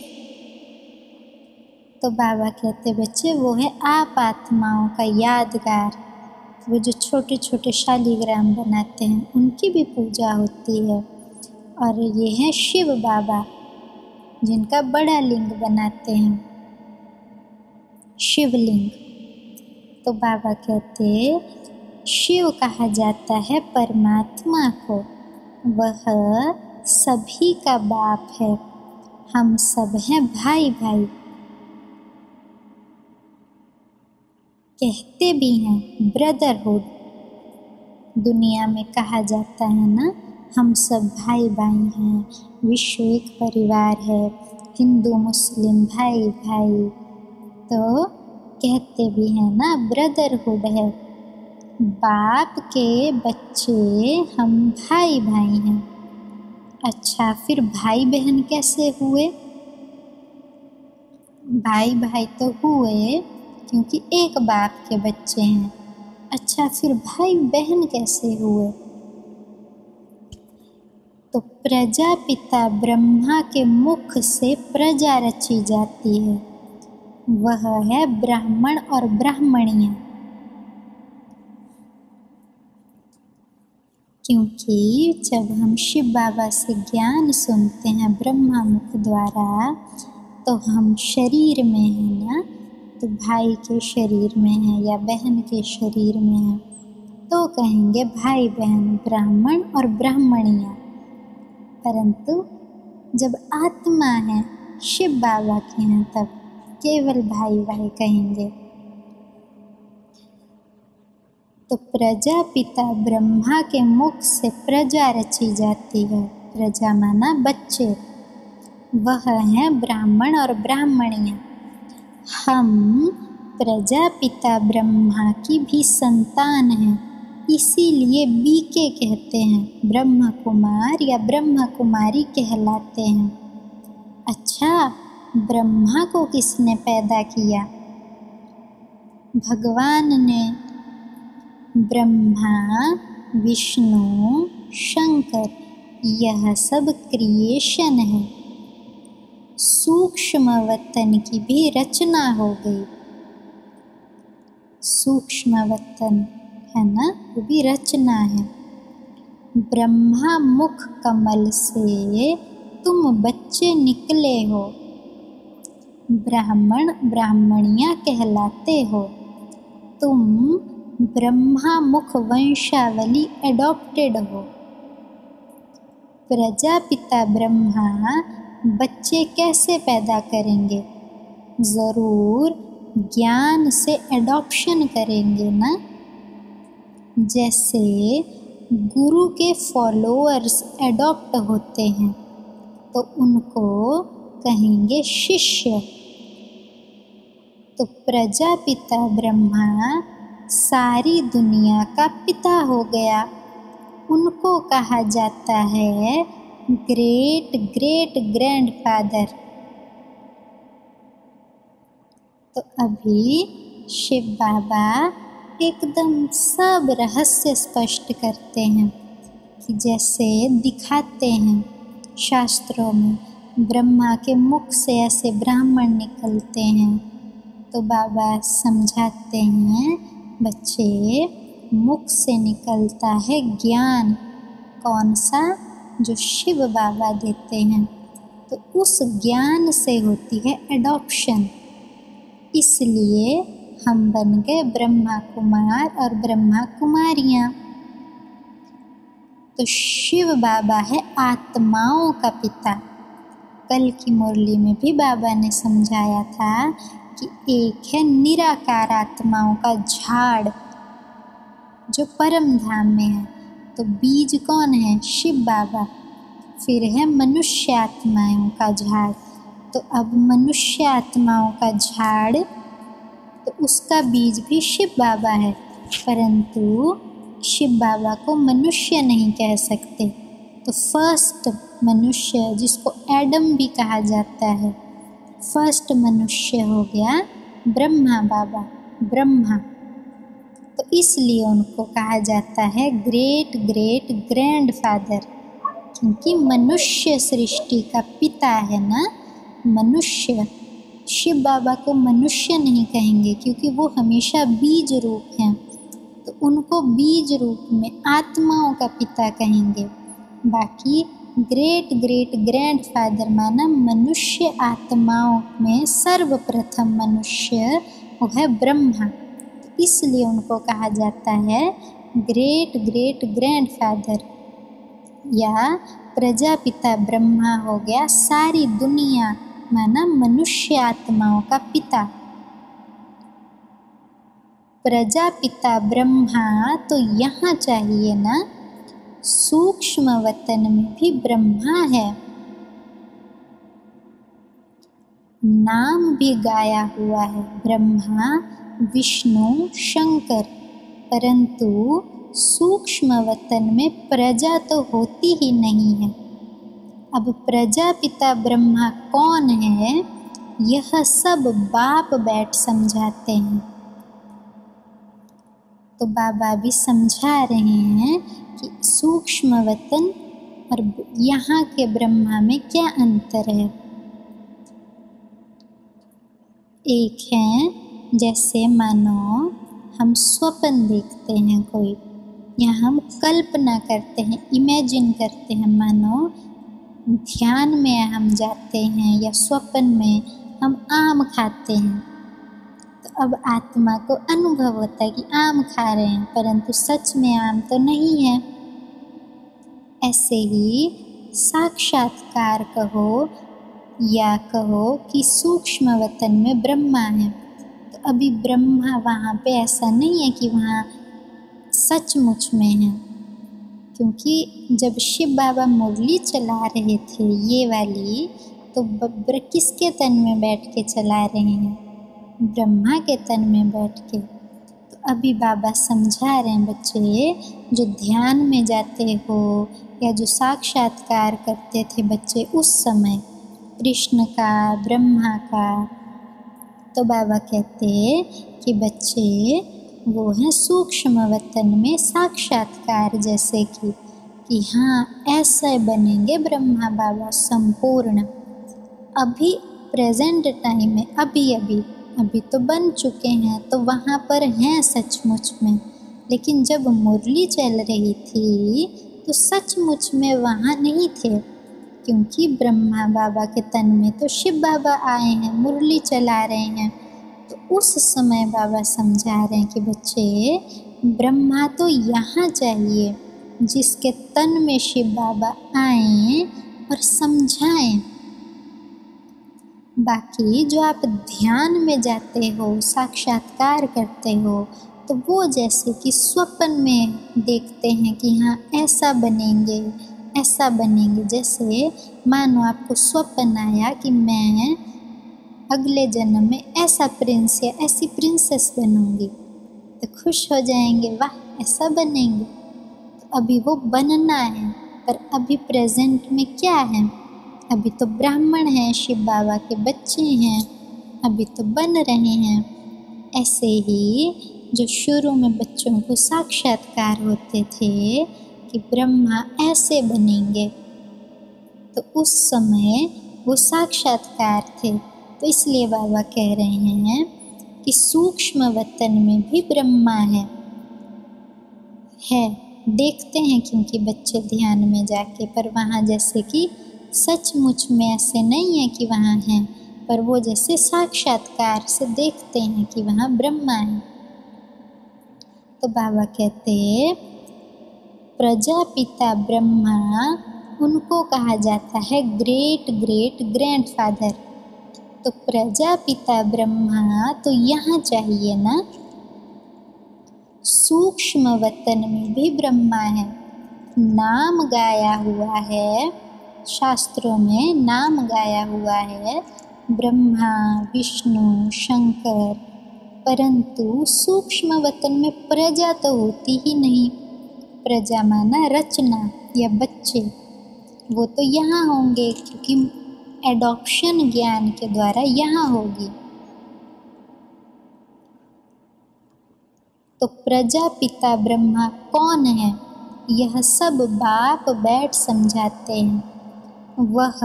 तो बाबा कहते बच्चे वो है आप आत्माओं का यादगार। वो जो छोटे छोटे शालिग्राम बनाते हैं उनकी भी पूजा होती है। और ये हैं शिव बाबा जिनका बड़ा लिंग बनाते हैं, शिवलिंग। तो बाबा कहते शिव कहा जाता है परमात्मा को, वह सभी का बाप है, हम सब हैं भाई भाई। कहते भी हैं ब्रदरहुड, दुनिया में कहा जाता है ना, हम सब भाई भाई हैं, विश्व एक परिवार है, हिंदू मुस्लिम भाई भाई। तो कहते भी हैं ना ब्रदरहुड है, बाप के बच्चे हम भाई भाई हैं। अच्छा, फिर भाई बहन कैसे हुए? भाई भाई तो हुए क्योंकि एक बाप के बच्चे हैं। अच्छा, फिर भाई बहन कैसे हुए? तो प्रजापिता ब्रह्मा के मुख से प्रजा रची जाती है, वह है ब्राह्मण और ब्राह्मणियाँ। क्योंकि जब हम शिव बाबा से ज्ञान सुनते हैं ब्रह्मा मुख द्वारा, तो हम शरीर में हैं ना, तो भाई के शरीर में है या बहन के शरीर में है, तो कहेंगे भाई बहन, ब्राह्मण और ब्राह्मणियाँ। परंतु जब आत्मा है शिव बाबा के हैं तब केवल भाई भाई कहेंगे। तो प्रजापिता ब्रह्मा के मुख से प्रजा रची जाती है, प्रजा माना बच्चे, वह हैं ब्राह्मण और ब्राह्मणियाँ। हम प्रजापिता ब्रह्मा की भी संतान हैं, इसीलिए बीके कहते हैं, ब्रह्म कुमार या ब्रह्म कुमारी कहलाते हैं। अच्छा, ब्रह्मा को किसने पैदा किया? भगवान ने। ब्रह्मा, विष्णु, शंकर, यह सब क्रिएशन है। सूक्ष्म वतन की भी रचना हो गई। सूक्ष्म वतन है ना, वो भी रचना है। ब्रह्मा मुख कमल से तुम बच्चे निकले हो, ब्राह्मण ब्राह्मणियाँ कहलाते हो। तुम ब्रह्मा मुख वंशावली एडॉप्टेड हो। प्रजापिता ब्रह्मा बच्चे कैसे पैदा करेंगे? ज़रूर ज्ञान से एडॉप्शन करेंगे ना। जैसे गुरु के फॉलोअर्स एडॉप्ट होते हैं तो उनको कहेंगे शिष्य। तो प्रजापिता ब्रह्मा सारी दुनिया का पिता हो गया, उनको कहा जाता है ग्रेट ग्रेट ग्रैंडफादर। तो अभी शिव बाबा एकदम सब रहस्य स्पष्ट करते हैं कि जैसे दिखाते हैं शास्त्रों में, ब्रह्मा के मुख से ऐसे ब्राह्मण निकलते हैं। तो बाबा समझाते हैं बच्चे, मुख से निकलता है ज्ञान, कौन सा? जो शिव बाबा देते हैं। तो उस ज्ञान से होती है एडॉप्शन। इसलिए हम बन गए ब्रह्मा कुमार और ब्रह्मा कुमारियाँ। तो शिव बाबा है आत्माओं का पिता। कल की मुरली में भी बाबा ने समझाया था कि एक है निराकार आत्माओं का झाड़ जो परम धाम में है। तो बीज कौन है? शिव बाबा। फिर है मनुष्य आत्माओं का झाड़। तो अब मनुष्य आत्माओं का झाड़, तो उसका बीज भी शिव बाबा है, परंतु शिव बाबा को मनुष्य नहीं कह सकते। तो फर्स्ट मनुष्य, जिसको एडम भी कहा जाता है, फर्स्ट मनुष्य हो गया ब्रह्मा बाबा, ब्रह्मा। तो इसलिए उनको कहा जाता है ग्रेट ग्रेट ग्रैंडफादर, क्योंकि मनुष्य सृष्टि का पिता है ना, मनुष्य। शिव बाबा को मनुष्य नहीं कहेंगे क्योंकि वो हमेशा बीज रूप हैं, तो उनको बीज रूप में आत्माओं का पिता कहेंगे। बाकी ग्रेट ग्रेट ग्रैंडफादर माना मनुष्य आत्माओं में सर्वप्रथम मनुष्य वो है ब्रह्मा, तो इसलिए उनको कहा जाता है ग्रेट ग्रेट ग्रैंडफादर। या प्रजापिता ब्रह्मा हो गया सारी दुनिया माना मनुष्य आत्माओं का पिता। प्रजापिता ब्रह्मा तो यहाँ चाहिए ना, सूक्ष्म वतन में भी ब्रह्मा है। नाम भी गाया हुआ है ब्रह्मा विष्णु शंकर, परंतु सूक्ष्म वतन में प्रजा तो होती ही नहीं है। अब प्रजापिता ब्रह्मा कौन है, यह सब बाप बैठ समझाते हैं। तो बाबा भी समझा रहे हैं कि सूक्ष्म वतन और यहाँ के ब्रह्मा में क्या अंतर है। एक है जैसे मानो हम स्वप्न देखते हैं कोई, या हम कल्पना करते हैं, इमेजिन करते हैं, मानो ध्यान में हम जाते हैं या स्वप्न में हम आम खाते हैं, तो अब आत्मा को अनुभव होता है कि आम खा रहे हैं, परंतु सच में आम तो नहीं है। ऐसे ही साक्षात्कार कहो या कहो कि सूक्ष्म वतन में ब्रह्मा है, तो अभी ब्रह्मा वहाँ पे ऐसा नहीं है कि वहाँ सचमुच में है, क्योंकि जब शिव बाबा मुरली चला रहे थे ये वाली, तो किसके तन में बैठ के चला रहे हैं? ब्रह्मा के तन में बैठ के। तो अभी बाबा समझा रहे हैं बच्चे, जो ध्यान में जाते हो या जो साक्षात्कार करते थे बच्चे उस समय कृष्ण का, ब्रह्मा का, तो बाबा कहते कि बच्चे वो हैं सूक्ष्म वतन में साक्षात्कार, जैसे कि हाँ ऐसे बनेंगे ब्रह्मा बाबा संपूर्ण। अभी प्रेजेंट टाइम में अभी तो बन चुके हैं, तो वहाँ पर हैं सचमुच में, लेकिन जब मुरली चल रही थी तो सचमुच में वहाँ नहीं थे, क्योंकि ब्रह्मा बाबा के तन में तो शिव बाबा आए हैं, मुरली चला रहे हैं। तो उस समय बाबा समझा रहे हैं कि बच्चे, ब्रह्मा तो यहाँ चाहिए जिसके तन में शिव बाबा आए और समझाएं। बाकी जो आप ध्यान में जाते हो, साक्षात्कार करते हो, तो वो जैसे कि स्वप्न में देखते हैं कि हाँ ऐसा बनेंगे, ऐसा बनेंगे। जैसे मानो आपको स्वप्न आया कि मैं अगले जन्म में ऐसा प्रिंस या ऐसी प्रिंसेस बनूंगी, तो खुश हो जाएंगे, वाह ऐसा बनेंगे। तो अभी वो बनना है, पर अभी प्रेजेंट में क्या है? अभी तो ब्राह्मण हैं, शिव बाबा के बच्चे हैं, अभी तो बन रहे हैं। ऐसे ही जो शुरू में बच्चों को साक्षात्कार होते थे कि ब्रह्मा ऐसे बनेंगे, तो उस समय वो साक्षात्कार थे। तो इसलिए बाबा कह रहे हैं कि सूक्ष्म वतन में भी ब्रह्मा है। देखते हैं क्योंकि बच्चे ध्यान में जाके, पर वहाँ जैसे कि सचमुच में ऐसे नहीं है कि वहाँ हैं, पर वो जैसे साक्षात्कार से देखते हैं कि वहाँ ब्रह्मा है। तो बाबा कहते प्रजापिता ब्रह्मा, उनको कहा जाता है ग्रेट ग्रेट ग्रैंडफादर। तो प्रजापिता ब्रह्मा तो यहाँ चाहिए ना। सूक्ष्म वतन में भी ब्रह्मा है, नाम गाया हुआ है, शास्त्रों में नाम गाया हुआ है ब्रह्मा विष्णु शंकर, परंतु सूक्ष्म वतन में प्रजा तो होती ही नहीं। प्रजा माना रचना या बच्चे, वो तो यहाँ होंगे क्योंकि एडॉप्शन ज्ञान के द्वारा यहाँ होगी। तो प्रजापिता ब्रह्मा कौन है? यह सब बाप बैठ समझाते हैं। वह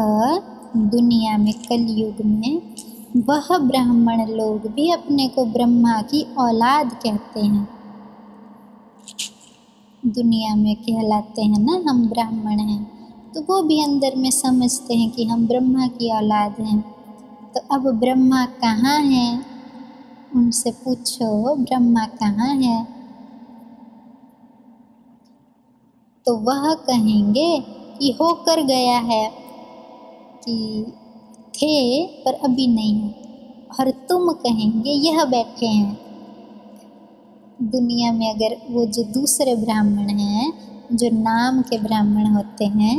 दुनिया में कलयुग में वह ब्राह्मण लोग भी अपने को ब्रह्मा की औलाद कहते हैं। दुनिया में कहलाते हैं ना हम ब्राह्मण हैं, तो वो भी अंदर में समझते हैं कि हम ब्रह्मा की औलाद हैं। तो अब ब्रह्मा कहाँ हैं? उनसे पूछो ब्रह्मा कहाँ है, तो वह कहेंगे कि होकर गया है, कि थे पर अभी नहीं है। और तुम कहेंगे यह बैठे हैं। दुनिया में अगर वो जो दूसरे ब्राह्मण हैं, जो नाम के ब्राह्मण होते हैं,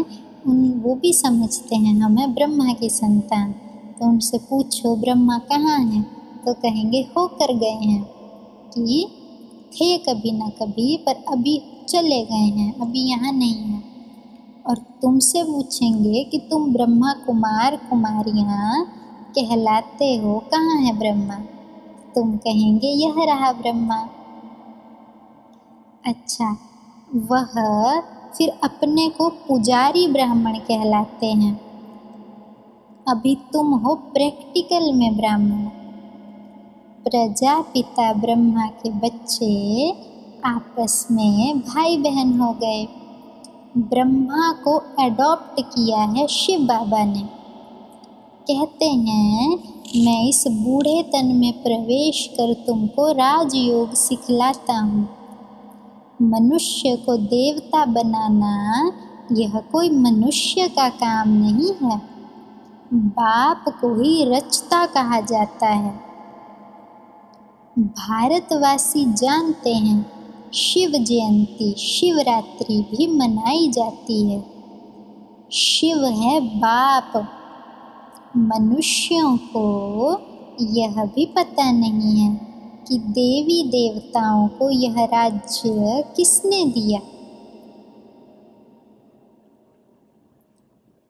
वो भी समझते हैं हमें ब्रह्मा की संतान। तो उनसे पूछो ब्रह्मा कहाँ हैं, तो कहेंगे होकर गए हैं, कि थे कभी ना कभी पर अभी चले गए हैं, अभी यहाँ नहीं है। और तुमसे पूछेंगे कि तुम ब्रह्मा कुमार कुमारियाँ कहलाते हो, कहाँ है ब्रह्मा? तुम कहेंगे यह रहा ब्रह्मा। अच्छा, वह फिर अपने को पुजारी ब्राह्मण कहलाते हैं। अभी तुम हो प्रैक्टिकल में ब्राह्मण। प्रजापिता ब्रह्मा के बच्चे आपस में भाई बहन हो गए। ब्रह्मा को अडॉप्ट किया है शिव बाबा ने। कहते हैं मैं इस बूढ़े तन में प्रवेश कर तुमको राजयोग सिखलाता हूँ। मनुष्य को देवता बनाना यह कोई मनुष्य का काम नहीं है, बाप को ही रचता कहा जाता है। भारतवासी जानते हैं शिव जयंती शिवरात्रि भी मनाई जाती है। शिव है बाप। मनुष्यों को यह भी पता नहीं है कि देवी देवताओं को यह राज्य किसने दिया।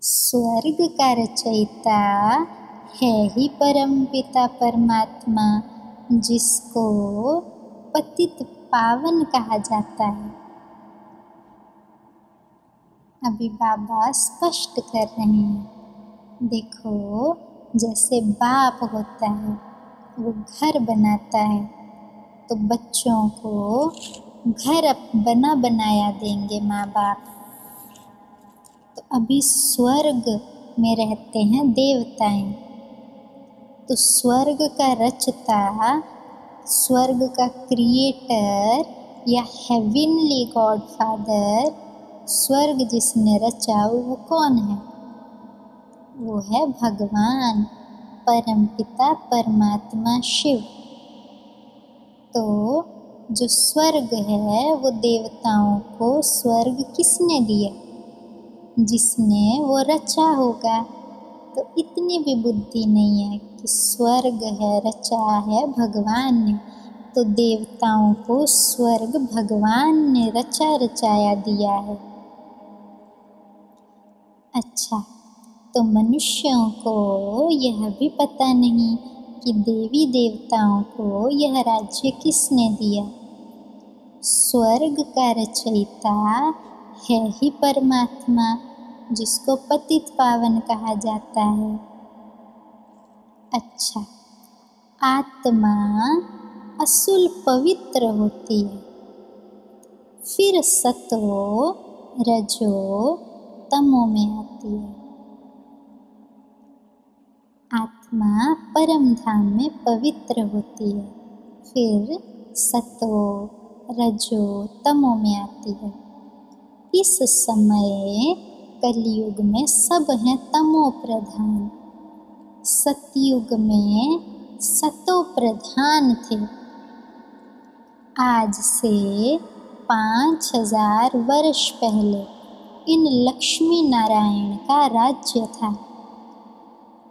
स्वर्ग का रचयिता है ही परमपिता परमात्मा, जिसको पतित पावन कहा जाता है। अभी बाबा स्पष्ट कर रहे हैं, देखो जैसे बाप होता है वो घर बनाता है, तो बच्चों को घर बना बनाया देंगे माँ बाप। तो अभी स्वर्ग में रहते हैं देवताएं, तो स्वर्ग का रचता, स्वर्ग का क्रिएटर या हेवनली गॉड फादर, स्वर्ग जिसने रचा वो कौन है? वो है भगवान, परमपिता परमात्मा शिव। तो जो स्वर्ग है वो देवताओं को स्वर्ग किसने दिया? जिसने वो रचा होगा। तो इतनी भी बुद्धि नहीं है कि स्वर्ग है रचा है भगवान ने, तो देवताओं को स्वर्ग भगवान ने रचा रचाया दिया है। अच्छा, तो मनुष्यों को यह भी पता नहीं कि देवी देवताओं को यह राज्य किसने दिया। स्वर्ग का रचयिता है ही परमात्मा, जिसको पतित पावन कहा जाता है। अच्छा, आत्मा असुल पवित्र होती है, फिर सतो रजो तमो में आती है। आत्मा परम धाम में पवित्र होती है, फिर सतो रजो तमो में आती है। इस समय कलयुग में सब हैं तमो प्रधान, सतयुग में सतो प्रधान थे। आज से 5000 वर्ष पहले इन लक्ष्मी नारायण का राज्य था।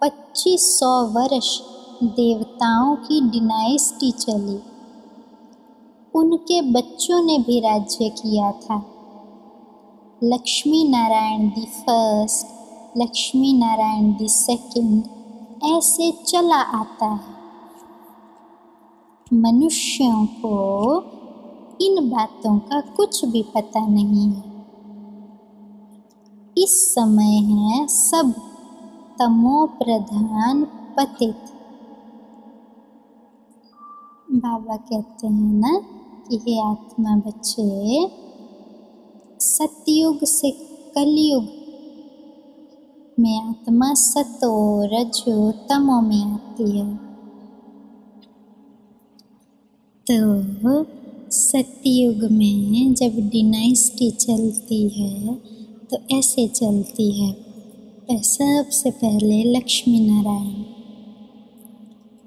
2500 वर्ष देवताओं की डिनाइस्टी चली, उनके बच्चों ने भी राज्य किया था। Lakshmi Narayan the first, Lakshmi Narayan the second, ऐसे चला आता है। मनुष्यों को इन बातों का कुछ भी पता नहीं है। इस समय है सब तमो प्रधान पतित। बाबा कहते हैं ना कि हे आत्मा बच्चे, सतयुग से कलयुग में आत्मा सतो रजो तमो में आती है। तो सतयुग में जब डिनाइस्टी चलती है तो ऐसे चलती है। सबसे पहले लक्ष्मी नारायण,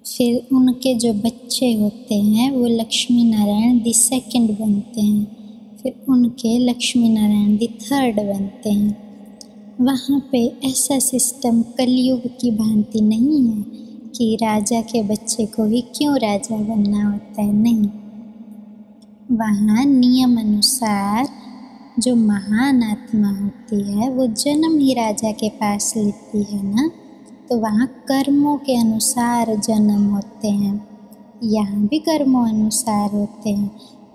फिर उनके जो बच्चे होते हैं वो लक्ष्मी नारायण दी सेकंड बनते हैं, फिर उनके लक्ष्मी नारायण दी थर्ड बनते हैं। वहाँ पे ऐसा सिस्टम कलयुग की भांति नहीं है कि राजा के बच्चे को ही क्यों राजा बनना होता है, नहीं। वहाँ नियम अनुसार जो महान आत्मा होती है वो जन्म ही राजा के पास लेती है ना, तो वहाँ कर्मों के अनुसार जन्म होते हैं। यहाँ भी कर्मों अनुसार होते हैं,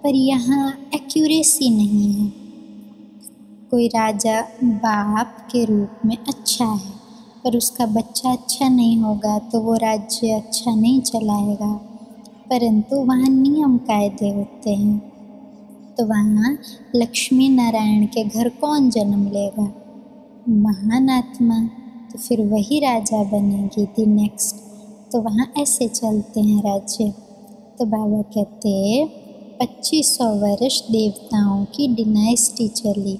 पर यहाँ एक्यूरेसी नहीं है। कोई राजा बाप के रूप में अच्छा है, पर उसका बच्चा अच्छा नहीं होगा तो वो राज्य अच्छा नहीं चलाएगा। परंतु वहाँ नियम कायदे होते हैं। तो वहाँ लक्ष्मी नारायण के घर कौन जन्म लेगा? महान आत्मा, तो फिर वही राजा बनेगी दी नेक्स्ट। तो वहाँ ऐसे चलते हैं राज्य। तो बाबा कहते 2500 वर्ष देवताओं की डिनाइस्टी चली,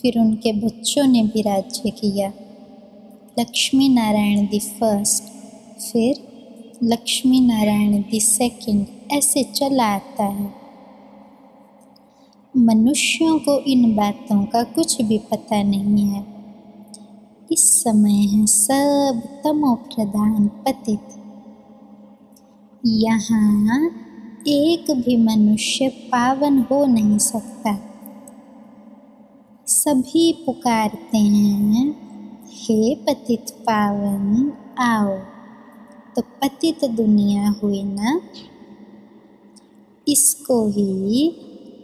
फिर उनके बच्चों ने भी राज्य किया। लक्ष्मी नारायण दी फर्स्ट, फिर लक्ष्मी नारायण दी सेकंड, ऐसे चला आता है। मनुष्यों को इन बातों का कुछ भी पता नहीं है। इस समय है सब तमो प्रधान पतित। यहाँ एक भी मनुष्य पावन हो नहीं सकता। सभी पुकारते हैं हे पतित पावन आओ। तो पतित दुनिया हुई ना, इसको ही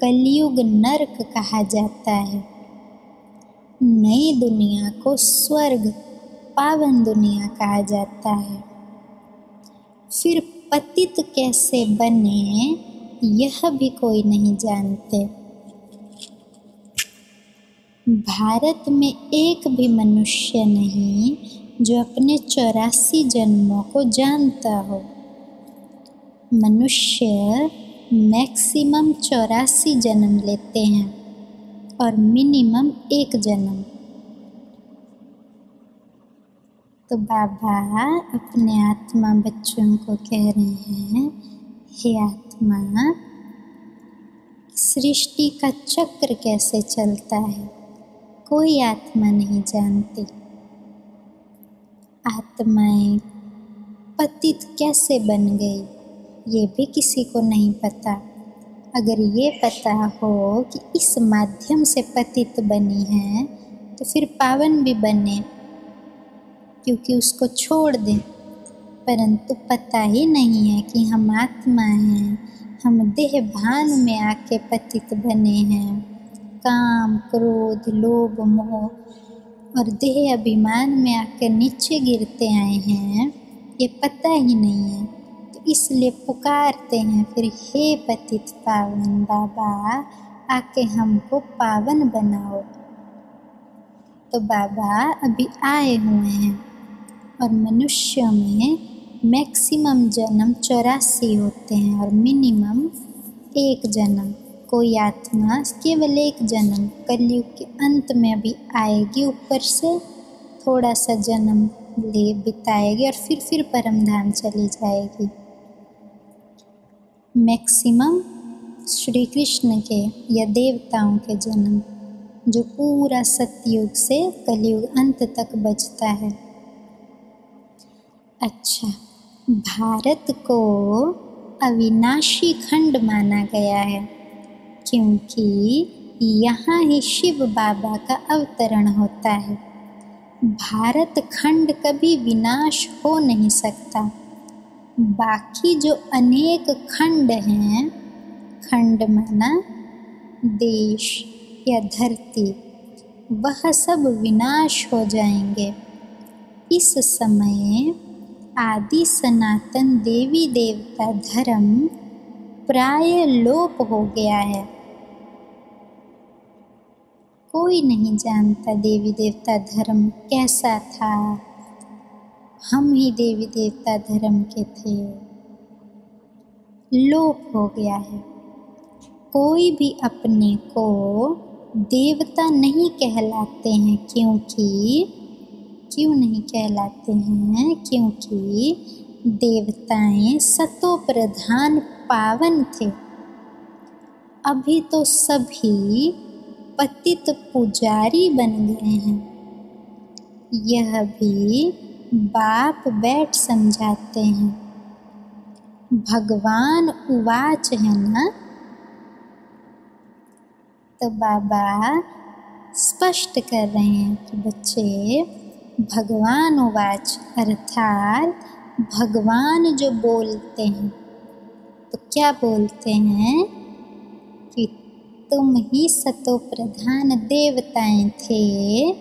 कलयुग नरक कहा जाता है। नई दुनिया को स्वर्ग पावन दुनिया कहा जाता है। फिर पतित कैसे बने यह भी कोई नहीं जानते। भारत में एक भी मनुष्य नहीं जो अपने 84 जन्मों को जानता हो। मनुष्य मैक्सिमम 84 जन्म लेते हैं और मिनिमम 1 जन्म। तो बाबा अपने आत्मा बच्चों को कह रहे हैं, हे आत्मा, सृष्टि का चक्र कैसे चलता है कोई आत्मा नहीं जानती। आत्माएं पतित कैसे बन गई ये भी किसी को नहीं पता। अगर ये पता हो कि इस माध्यम से पतित बनी है तो फिर पावन भी बने, क्योंकि उसको छोड़ दें। परंतु पता ही नहीं है कि हम आत्मा हैं, हम देह भान में आके पतित बने हैं। काम, क्रोध, लोभ, मोह और देह अभिमान में आकर नीचे गिरते आए हैं, ये पता ही नहीं है। तो इसलिए पुकारते हैं फिर, हे पतित पावन बाबा, आके हमको पावन बनाओ। तो बाबा अभी आए हुए हैं और मनुष्यों में मैक्सिमम जन्म 84 होते हैं और मिनिमम 1 जन्म। कोई आत्मा केवल 1 जन्म कलयुग के अंत में अभी आएगी, ऊपर से थोड़ा सा जन्म ले बिताएगी और फिर परमधाम चली जाएगी। मैक्सिमम श्री कृष्ण के या देवताओं के जन्म, जो पूरा सतयुग से कलयुग अंत तक बचता है। अच्छा, भारत को अविनाशी खंड माना गया है क्योंकि यहाँ ही शिव बाबा का अवतरण होता है। भारत खंड कभी विनाश हो नहीं सकता। बाकी जो अनेक खंड हैं, खंड माना देश या धरती, वह सब विनाश हो जाएंगे। इस समय आदि सनातन देवी देवता धर्म प्राय लोप हो गया है। कोई नहीं जानता देवी देवता धर्म कैसा था। हम ही देवी देवता धर्म के थे, लोप हो गया है। कोई भी अपने को देवता नहीं कहलाते हैं क्यों नहीं कहलाते हैं? क्योंकि देवताएं सतो प्रधान पावन थे। अभी तो सभी पतित पुजारी बन गए हैं। यह भी बाप बैठ समझाते हैं। भगवान उवाच है ना, तो बाबा स्पष्ट कर रहे हैं कि बच्चे, भगवान उवाच अर्थात भगवान जो बोलते हैं, तो क्या बोलते हैं कि तुम ही सतो प्रधान देवताएं थे,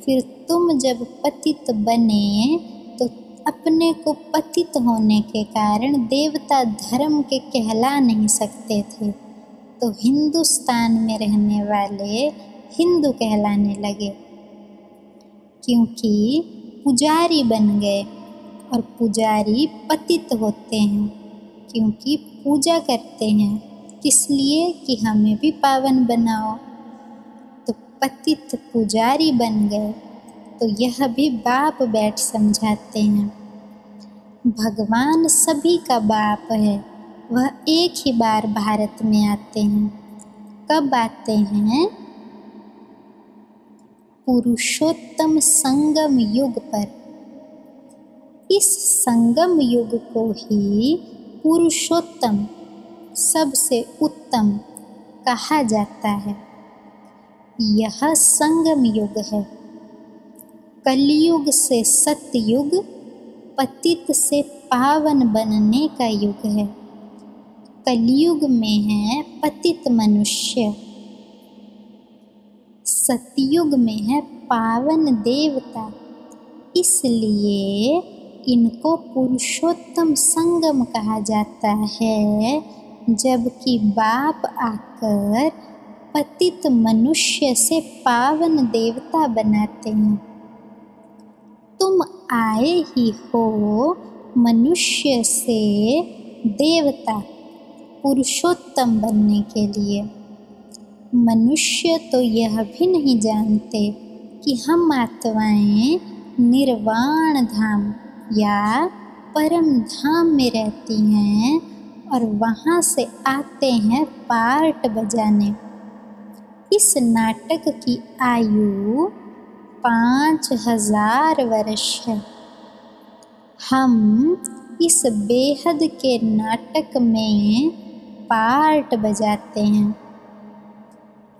फिर तुम जब पतित बने तो अपने को पतित होने के कारण देवता धर्म के कहला नहीं सकते थे, तो हिंदुस्तान में रहने वाले हिंदू कहलाने लगे, क्योंकि पुजारी बन गए। और पुजारी पतित होते हैं क्योंकि पूजा करते हैं, किस लिए कि हमें भी पावन बनाओ। तो पतित पुजारी बन गए। तो यह भी बाप बैठ समझाते हैं। भगवान सभी का बाप है। वह एक ही बार भारत में आते हैं। कब आते हैं? पुरुषोत्तम संगम युग पर। इस संगम युग को ही पुरुषोत्तम, सबसे उत्तम कहा जाता है। यह संगम युग है। कलयुग से सतयुग, पतित से पावन बनने का युग है। कलयुग में है पतित मनुष्य, सतयुग में है पावन देवता। इसलिए इनको पुरुषोत्तम संगम कहा जाता है। जबकि बाप आकर पतित मनुष्य से पावन देवता बनाते हैं। तुम आए ही हो मनुष्य से देवता पुरुषोत्तम बनने के लिए। मनुष्य तो यह भी नहीं जानते कि हम आत्माएं निर्वाण धाम या परम धाम में रहती हैं और वहाँ से आते हैं पार्ट बजाने। इस नाटक की आयु 5000 वर्ष है। हम इस बेहद के नाटक में पार्ट बजाते हैं।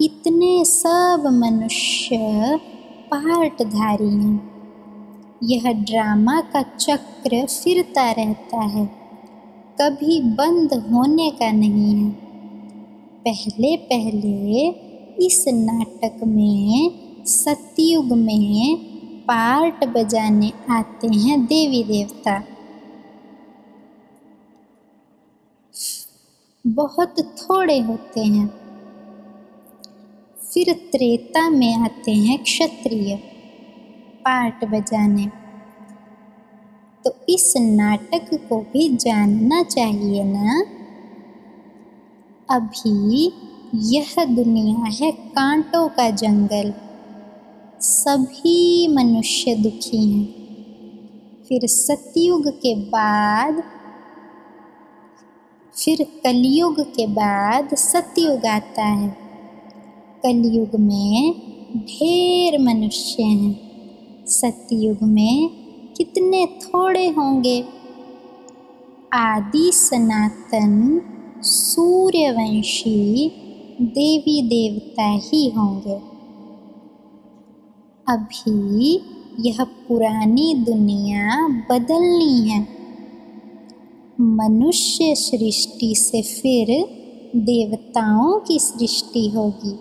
इतने सब मनुष्य पार्टधारी हैं। यह ड्रामा का चक्र फिरता रहता है, कभी बंद होने का नहीं है। पहले पहले इस नाटक में सतयुग में पार्ट बजाने आते हैं देवी देवता। बहुत थोड़े होते हैं। फिर त्रेता में आते हैं क्षत्रिय पार्ट बजाने। तो इस नाटक को भी जानना चाहिए ना। अभी यह दुनिया है कांटों का जंगल, सभी मनुष्य दुखी हैं। फिर सतयुग के बाद, फिर कलयुग के बाद सतयुग आता है। कलयुग में ढेर मनुष्य हैं। सतयुग में कितने थोड़े होंगे। आदि सनातन सूर्यवंशी देवी देवता ही होंगे। अभी यह पुरानी दुनिया बदलनी है। मनुष्य सृष्टि से फिर देवताओं की सृष्टि होगी।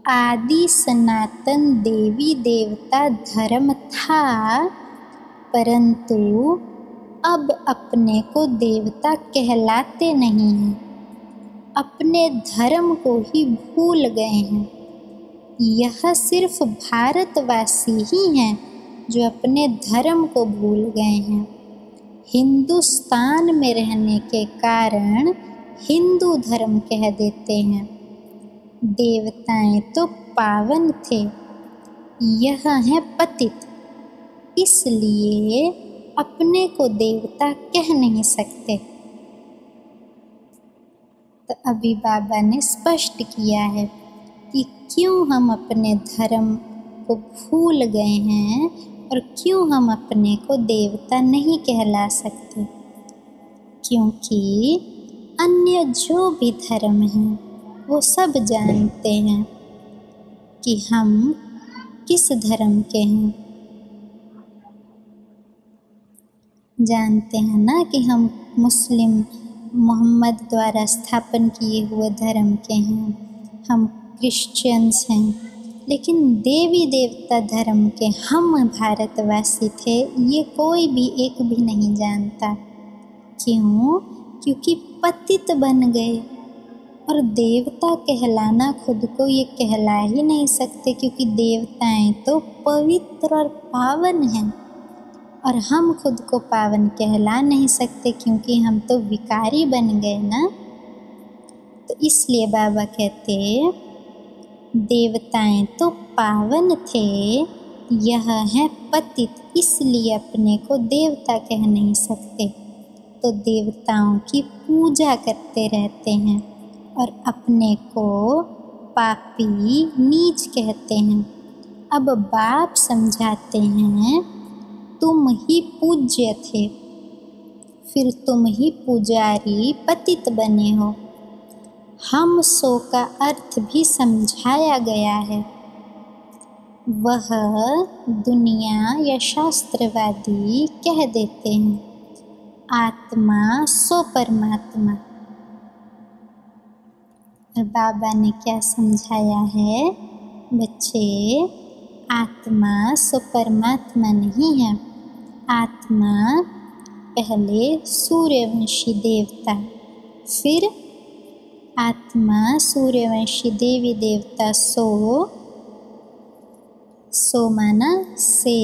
आदि सनातन देवी देवता धर्म था, परंतु अब अपने को देवता कहलाते नहीं हैं। अपने धर्म को ही भूल गए हैं। यह सिर्फ भारतवासी ही हैं जो अपने धर्म को भूल गए हैं। हिंदुस्तान में रहने के कारण हिंदू धर्म कह देते हैं। देवताएं तो पावन थे, यह हैं पतित, इसलिए अपने को देवता कह नहीं सकते। तो अभी बाबा ने स्पष्ट किया है कि क्यों हम अपने धर्म को भूल गए हैं और क्यों हम अपने को देवता नहीं कहला सकते। क्योंकि अन्य जो भी धर्म हैं वो सब जानते हैं कि हम किस धर्म के हैं। जानते हैं ना कि हम मुस्लिम मोहम्मद द्वारा स्थापन किए हुए धर्म के हैं, हम क्रिश्चियंस हैं। लेकिन देवी देवता धर्म के हम भारतवासी थे, ये कोई भी एक भी नहीं जानता। क्यों? क्योंकि पतित बन गए। और देवता कहलाना खुद को ये कहला ही नहीं सकते, क्योंकि देवताएं तो पवित्र और पावन हैं और हम खुद को पावन कहला नहीं सकते, क्योंकि हम तो विकारी बन गए ना। तो इसलिए बाबा कहते देवताएं तो पावन थे, यह है पतित, इसलिए अपने को देवता कह नहीं सकते। तो देवताओं की पूजा करते रहते हैं और अपने को पापी नीच कहते हैं। अब बाप समझाते हैं तुम ही पूज्य थे, फिर तुम ही पुजारी पतित बने हो। हम सो का अर्थ भी समझाया गया है। वह दुनिया या शास्त्रवादी कह देते हैं आत्मा सो परमात्मा। और बाबा ने क्या समझाया है बच्चे, आत्मा सो परमात्मा नहीं है। आत्मा पहले सूर्यवंशी देवता, फिर आत्मा सूर्यवंशी देवी देवता सो माना से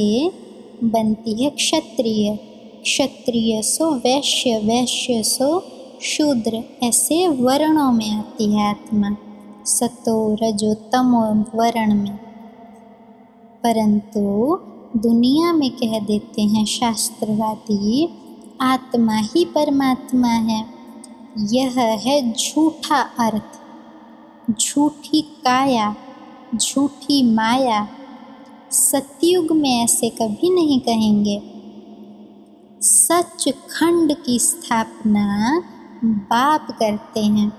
बनती है क्षत्रिय, क्षत्रिय सो वैश्य, वैश्य सो शूद्र, ऐसे वर्णों में आती है आत्मा, सतो रजो तमो वर्ण में। परंतु दुनिया में कह देते हैं शास्त्रवादी आत्मा ही परमात्मा है। यह है झूठा अर्थ, झूठी काया, झूठी माया। सतयुग में ऐसे कभी नहीं कहेंगे। सच खंड की स्थापना बाप करते हैं,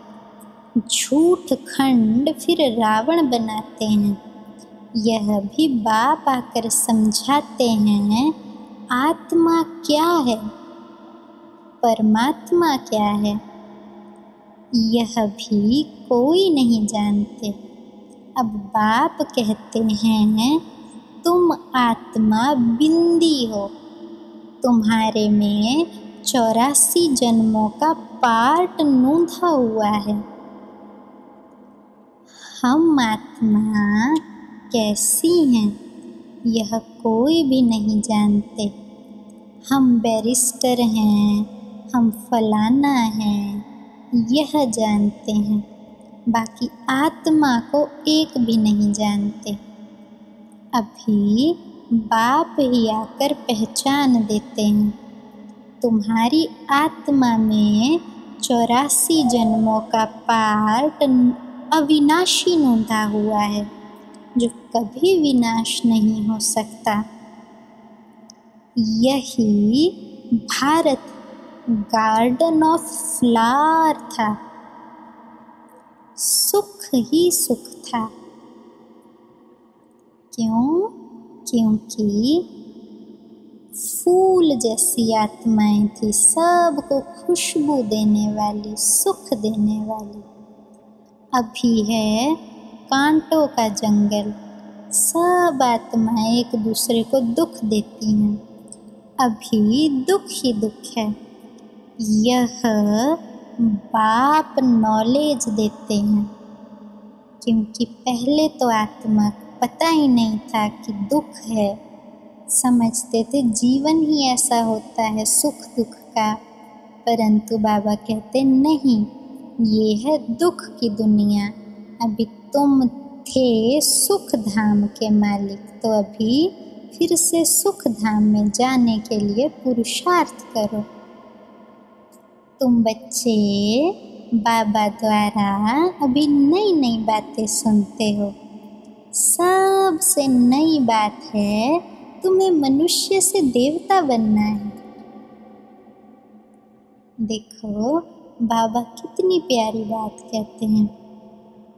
झूठ खंड फिर रावण बनाते हैं। यह भी बाप आकर समझाते हैं आत्मा क्या है, परमात्मा क्या है, यह भी कोई नहीं जानते। अब बाप कहते हैं तुम आत्मा बिंदी हो, तुम्हारे में 84 जन्मों का पार्ट नूंधा हुआ है। हम आत्मा कैसी हैं यह कोई भी नहीं जानते। हम बैरिस्टर हैं, हम फलाना हैं, यह जानते हैं, बाकी आत्मा को एक भी नहीं जानते। अभी बाप ही आकर पहचान देते हैं तुम्हारी आत्मा में 84 जन्मों का पार्ट अविनाशी नूंधा हुआ है, जो कभी विनाश नहीं हो सकता। यही भारत गार्डन ऑफ फ्लावर था, सुख ही सुख था। क्यों? क्योंकि फूल जैसी आत्माएं थी, सबको खुशबू देने वाली, सुख देने वाली। अभी है कांटों का जंगल, सब आत्माएं एक दूसरे को दुख देती हैं। अभी दुख ही दुख है। यह बाप नॉलेज देते हैं, क्योंकि पहले तो आत्मा को पता ही नहीं था कि दुख है। समझते थे जीवन ही ऐसा होता है सुख दुख का। परंतु बाबा कहते नहीं, ये है दुख की दुनिया। अभी तुम थे सुख धाम के मालिक, तो अभी फिर से सुख धाम में जाने के लिए पुरुषार्थ करो। तुम बच्चे बाबा द्वारा अभी नई नई बातें सुनते हो। सबसे नई बात है तुम्हें मनुष्य से देवता बनना है। देखो बाबा कितनी प्यारी बात कहते हैं।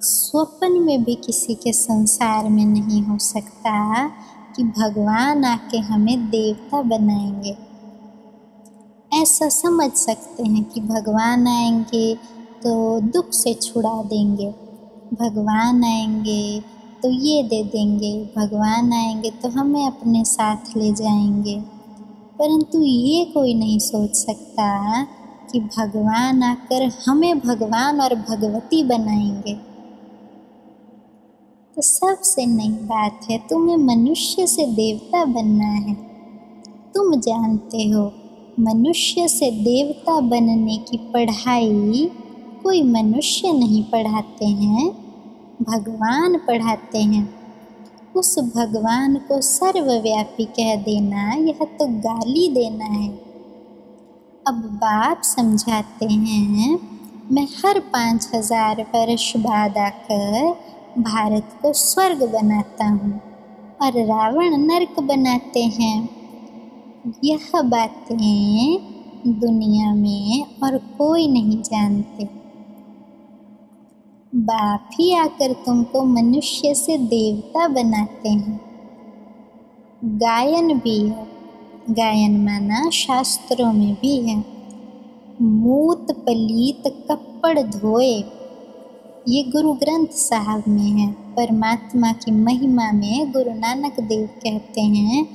स्वप्न में भी किसी के संसार में नहीं हो सकता कि भगवान आके हमें देवता बनाएंगे। ऐसा समझ सकते हैं कि भगवान आएंगे तो दुख से छुड़ा देंगे, भगवान आएंगे तो ये दे देंगे, भगवान आएंगे तो हमें अपने साथ ले जाएंगे। परंतु ये कोई नहीं सोच सकता कि भगवान आकर हमें भगवान और भगवती बनाएंगे। तो सबसे नई बात है तुम्हें मनुष्य से देवता बनना है। तुम जानते हो मनुष्य से देवता बनने की पढ़ाई कोई मनुष्य नहीं पढ़ाते हैं, भगवान पढ़ाते हैं। उस भगवान को सर्वव्यापी कह देना यह तो गाली देना है। अब बाप समझाते हैं मैं हर 5000 वर्ष बाद आकर भारत को स्वर्ग बनाता हूँ और रावण नरक बनाते हैं। यह बातें दुनिया में और कोई नहीं जानते। बाप ही आकर तुमको मनुष्य से देवता बनाते हैं। गायन भी है, गायन माना शास्त्रों में भी है, मूत पलीत कपड़ धोए, ये गुरु ग्रंथ साहब में है। परमात्मा की महिमा में गुरु नानक देव कहते हैं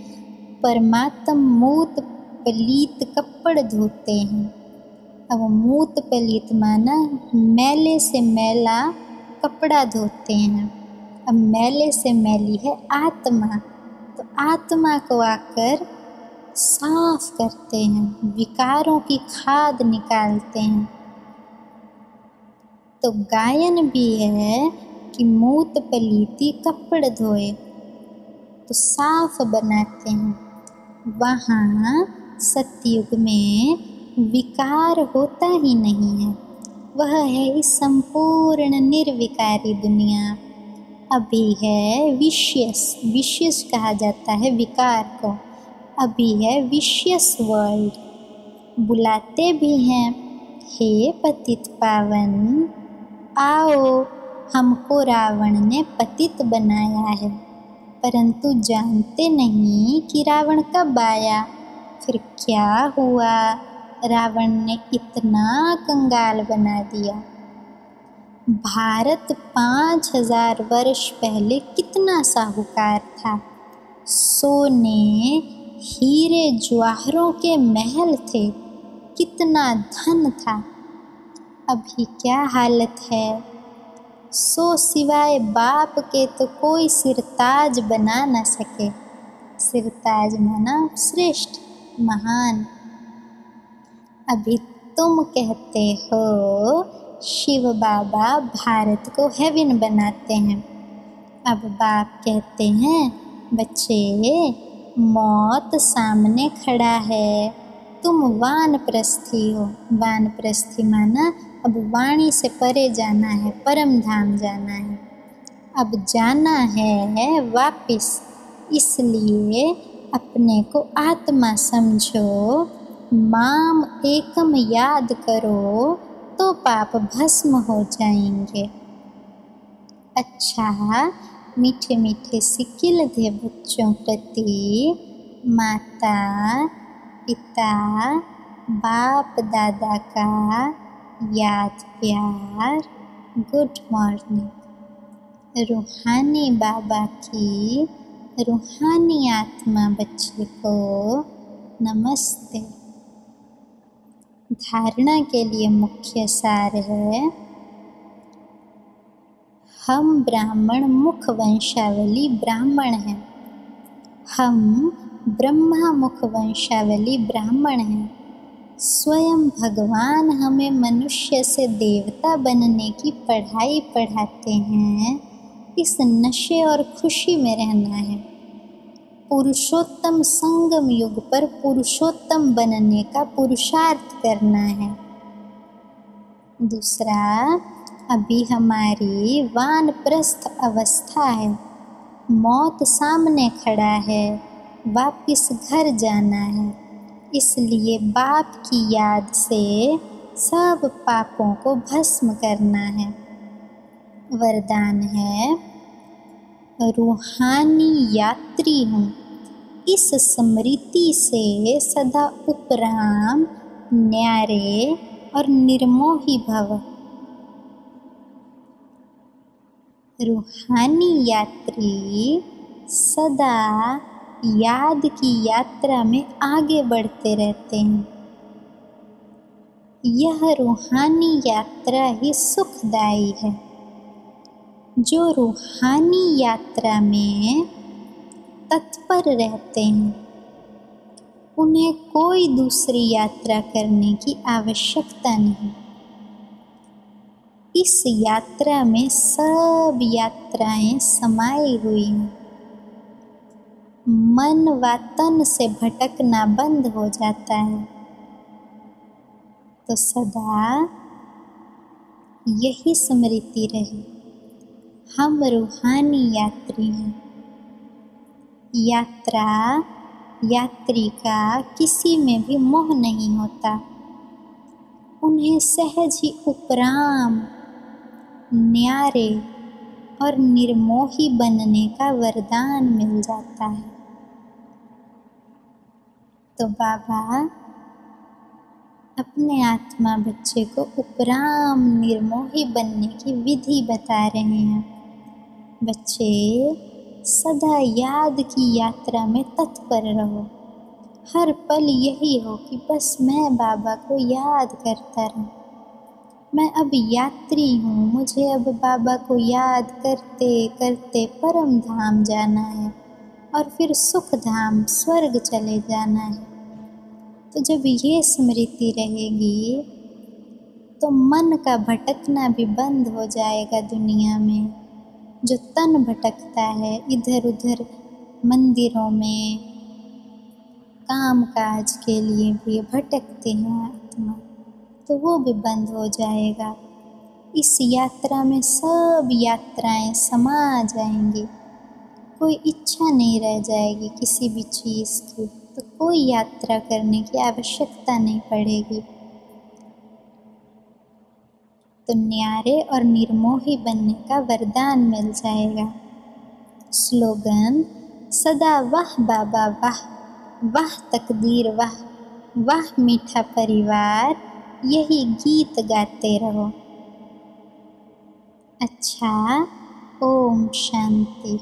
परमात्मा मूत पलीत कपड़ धोते हैं। अब मूत पलीत माना मैले से मैला कपड़ा धोते हैं। अब मैले से मैली है आत्मा, तो आत्मा को आकर साफ करते हैं, विकारों की खाद निकालते हैं। तो गायन भी है कि मूत पलीती कपड़ धोए, तो साफ बनाते हैं। वहाँ सतयुग में विकार होता ही नहीं है, वह है इस संपूर्ण निर्विकारी दुनिया। अभी है विशेष कहा जाता है विकार को। अभी है विशेष वर्ल्ड। बुलाते भी हैं, हे पतित पावन आओ, हमको रावण ने पतित बनाया है। परंतु जानते नहीं कि रावण कब आया, फिर क्या हुआ, रावण ने इतना कंगाल बना दिया। भारत 5000 वर्ष पहले कितना साहूकार था। सोने हीरे जवाहरों के महल थे, कितना धन था। अभी क्या हालत है। सो सिवाय बाप के तो कोई सिरताज बना न सके। सिरताज माना श्रेष्ठ, महान। अभी तुम कहते हो शिव बाबा भारत को हेवन बनाते हैं। अब बाप कहते हैं बच्चे, मौत सामने खड़ा है, तुम वानप्रस्थी हो। वानप्रस्थी माना अब वाणी से परे जाना है, परम धाम जाना है। अब जाना है वापिस, इसलिए अपने को आत्मा समझो, माम एकम याद करो तो पाप भस्म हो जाएंगे। अच्छा, मीठे मीठे सिकिल थे बच्चों प्रति माता पिता बाप दादा का याद प्यार, गुड मॉर्निंग। रूहानी बाबा की रूहानी आत्मा बच्चे को नमस्ते। धारणा के लिए मुख्य सार है, हम ब्राह्मण मुख वंशावली ब्राह्मण हैं। हम ब्रह्मा मुख वंशावली ब्राह्मण हैं। स्वयं भगवान हमें मनुष्य से देवता बनने की पढ़ाई पढ़ाते हैं। इस नशे और खुशी में रहना है। पुरुषोत्तम संगम युग पर पुरुषोत्तम बनने का पुरुषार्थ करना है। दूसरा, अभी हमारी वानप्रस्थ अवस्था है, मौत सामने खड़ा है, वापिस घर जाना है। इसलिए बाप की याद से सब पापों को भस्म करना है। वरदान है, रूहानी यात्री हूँ, इस स्मृति से सदा उपराम न्यारे और निर्मोही भव। रूहानी यात्री सदा याद की यात्रा में आगे बढ़ते रहते हैं। यह रूहानी यात्रा ही सुखदायी है। जो रूहानी यात्रा में तत्पर रहते हैं, उन्हें कोई दूसरी यात्रा करने की आवश्यकता नहीं। इस यात्रा में सब यात्राएं समाई हुई हैं। मन व तन से भटकना बंद हो जाता है। तो सदा यही स्मृति रहे, हम रूहानी यात्री हैं। यात्री का किसी में भी मोह नहीं होता। उन्हें सहज ही उपराम न्यारे और निर्मोही बनने का वरदान मिल जाता है। तो बाबा अपने आत्मा बच्चे को उपराम निर्मोही बनने की विधि बता रहे हैं। बच्चे सदा याद की यात्रा में तत्पर रहो। हर पल यही हो कि बस मैं बाबा को याद करता रहूं। मैं अब यात्री हूँ, मुझे अब बाबा को याद करते करते परम धाम जाना है और फिर सुख धाम स्वर्ग चले जाना है। तो जब ये स्मृति रहेगी तो मन का भटकना भी बंद हो जाएगा दुनिया में। जो तन भटकता है इधर उधर मंदिरों में, काम काज के लिए भी भटकते हैं आत्मा, तो वो भी बंद हो जाएगा। इस यात्रा में सब यात्राएं समा जाएंगी, कोई इच्छा नहीं रह जाएगी किसी भी चीज़ की, तो कोई यात्रा करने की आवश्यकता नहीं पड़ेगी। तो न्यारे और निर्मोही बनने का वरदान मिल जाएगा। स्लोगन: सदा वाह बाबा वाह, वाह तकदीर वाह, वाह मीठा परिवार, यही गीत गाते रहो। अच्छा, ओम शांति।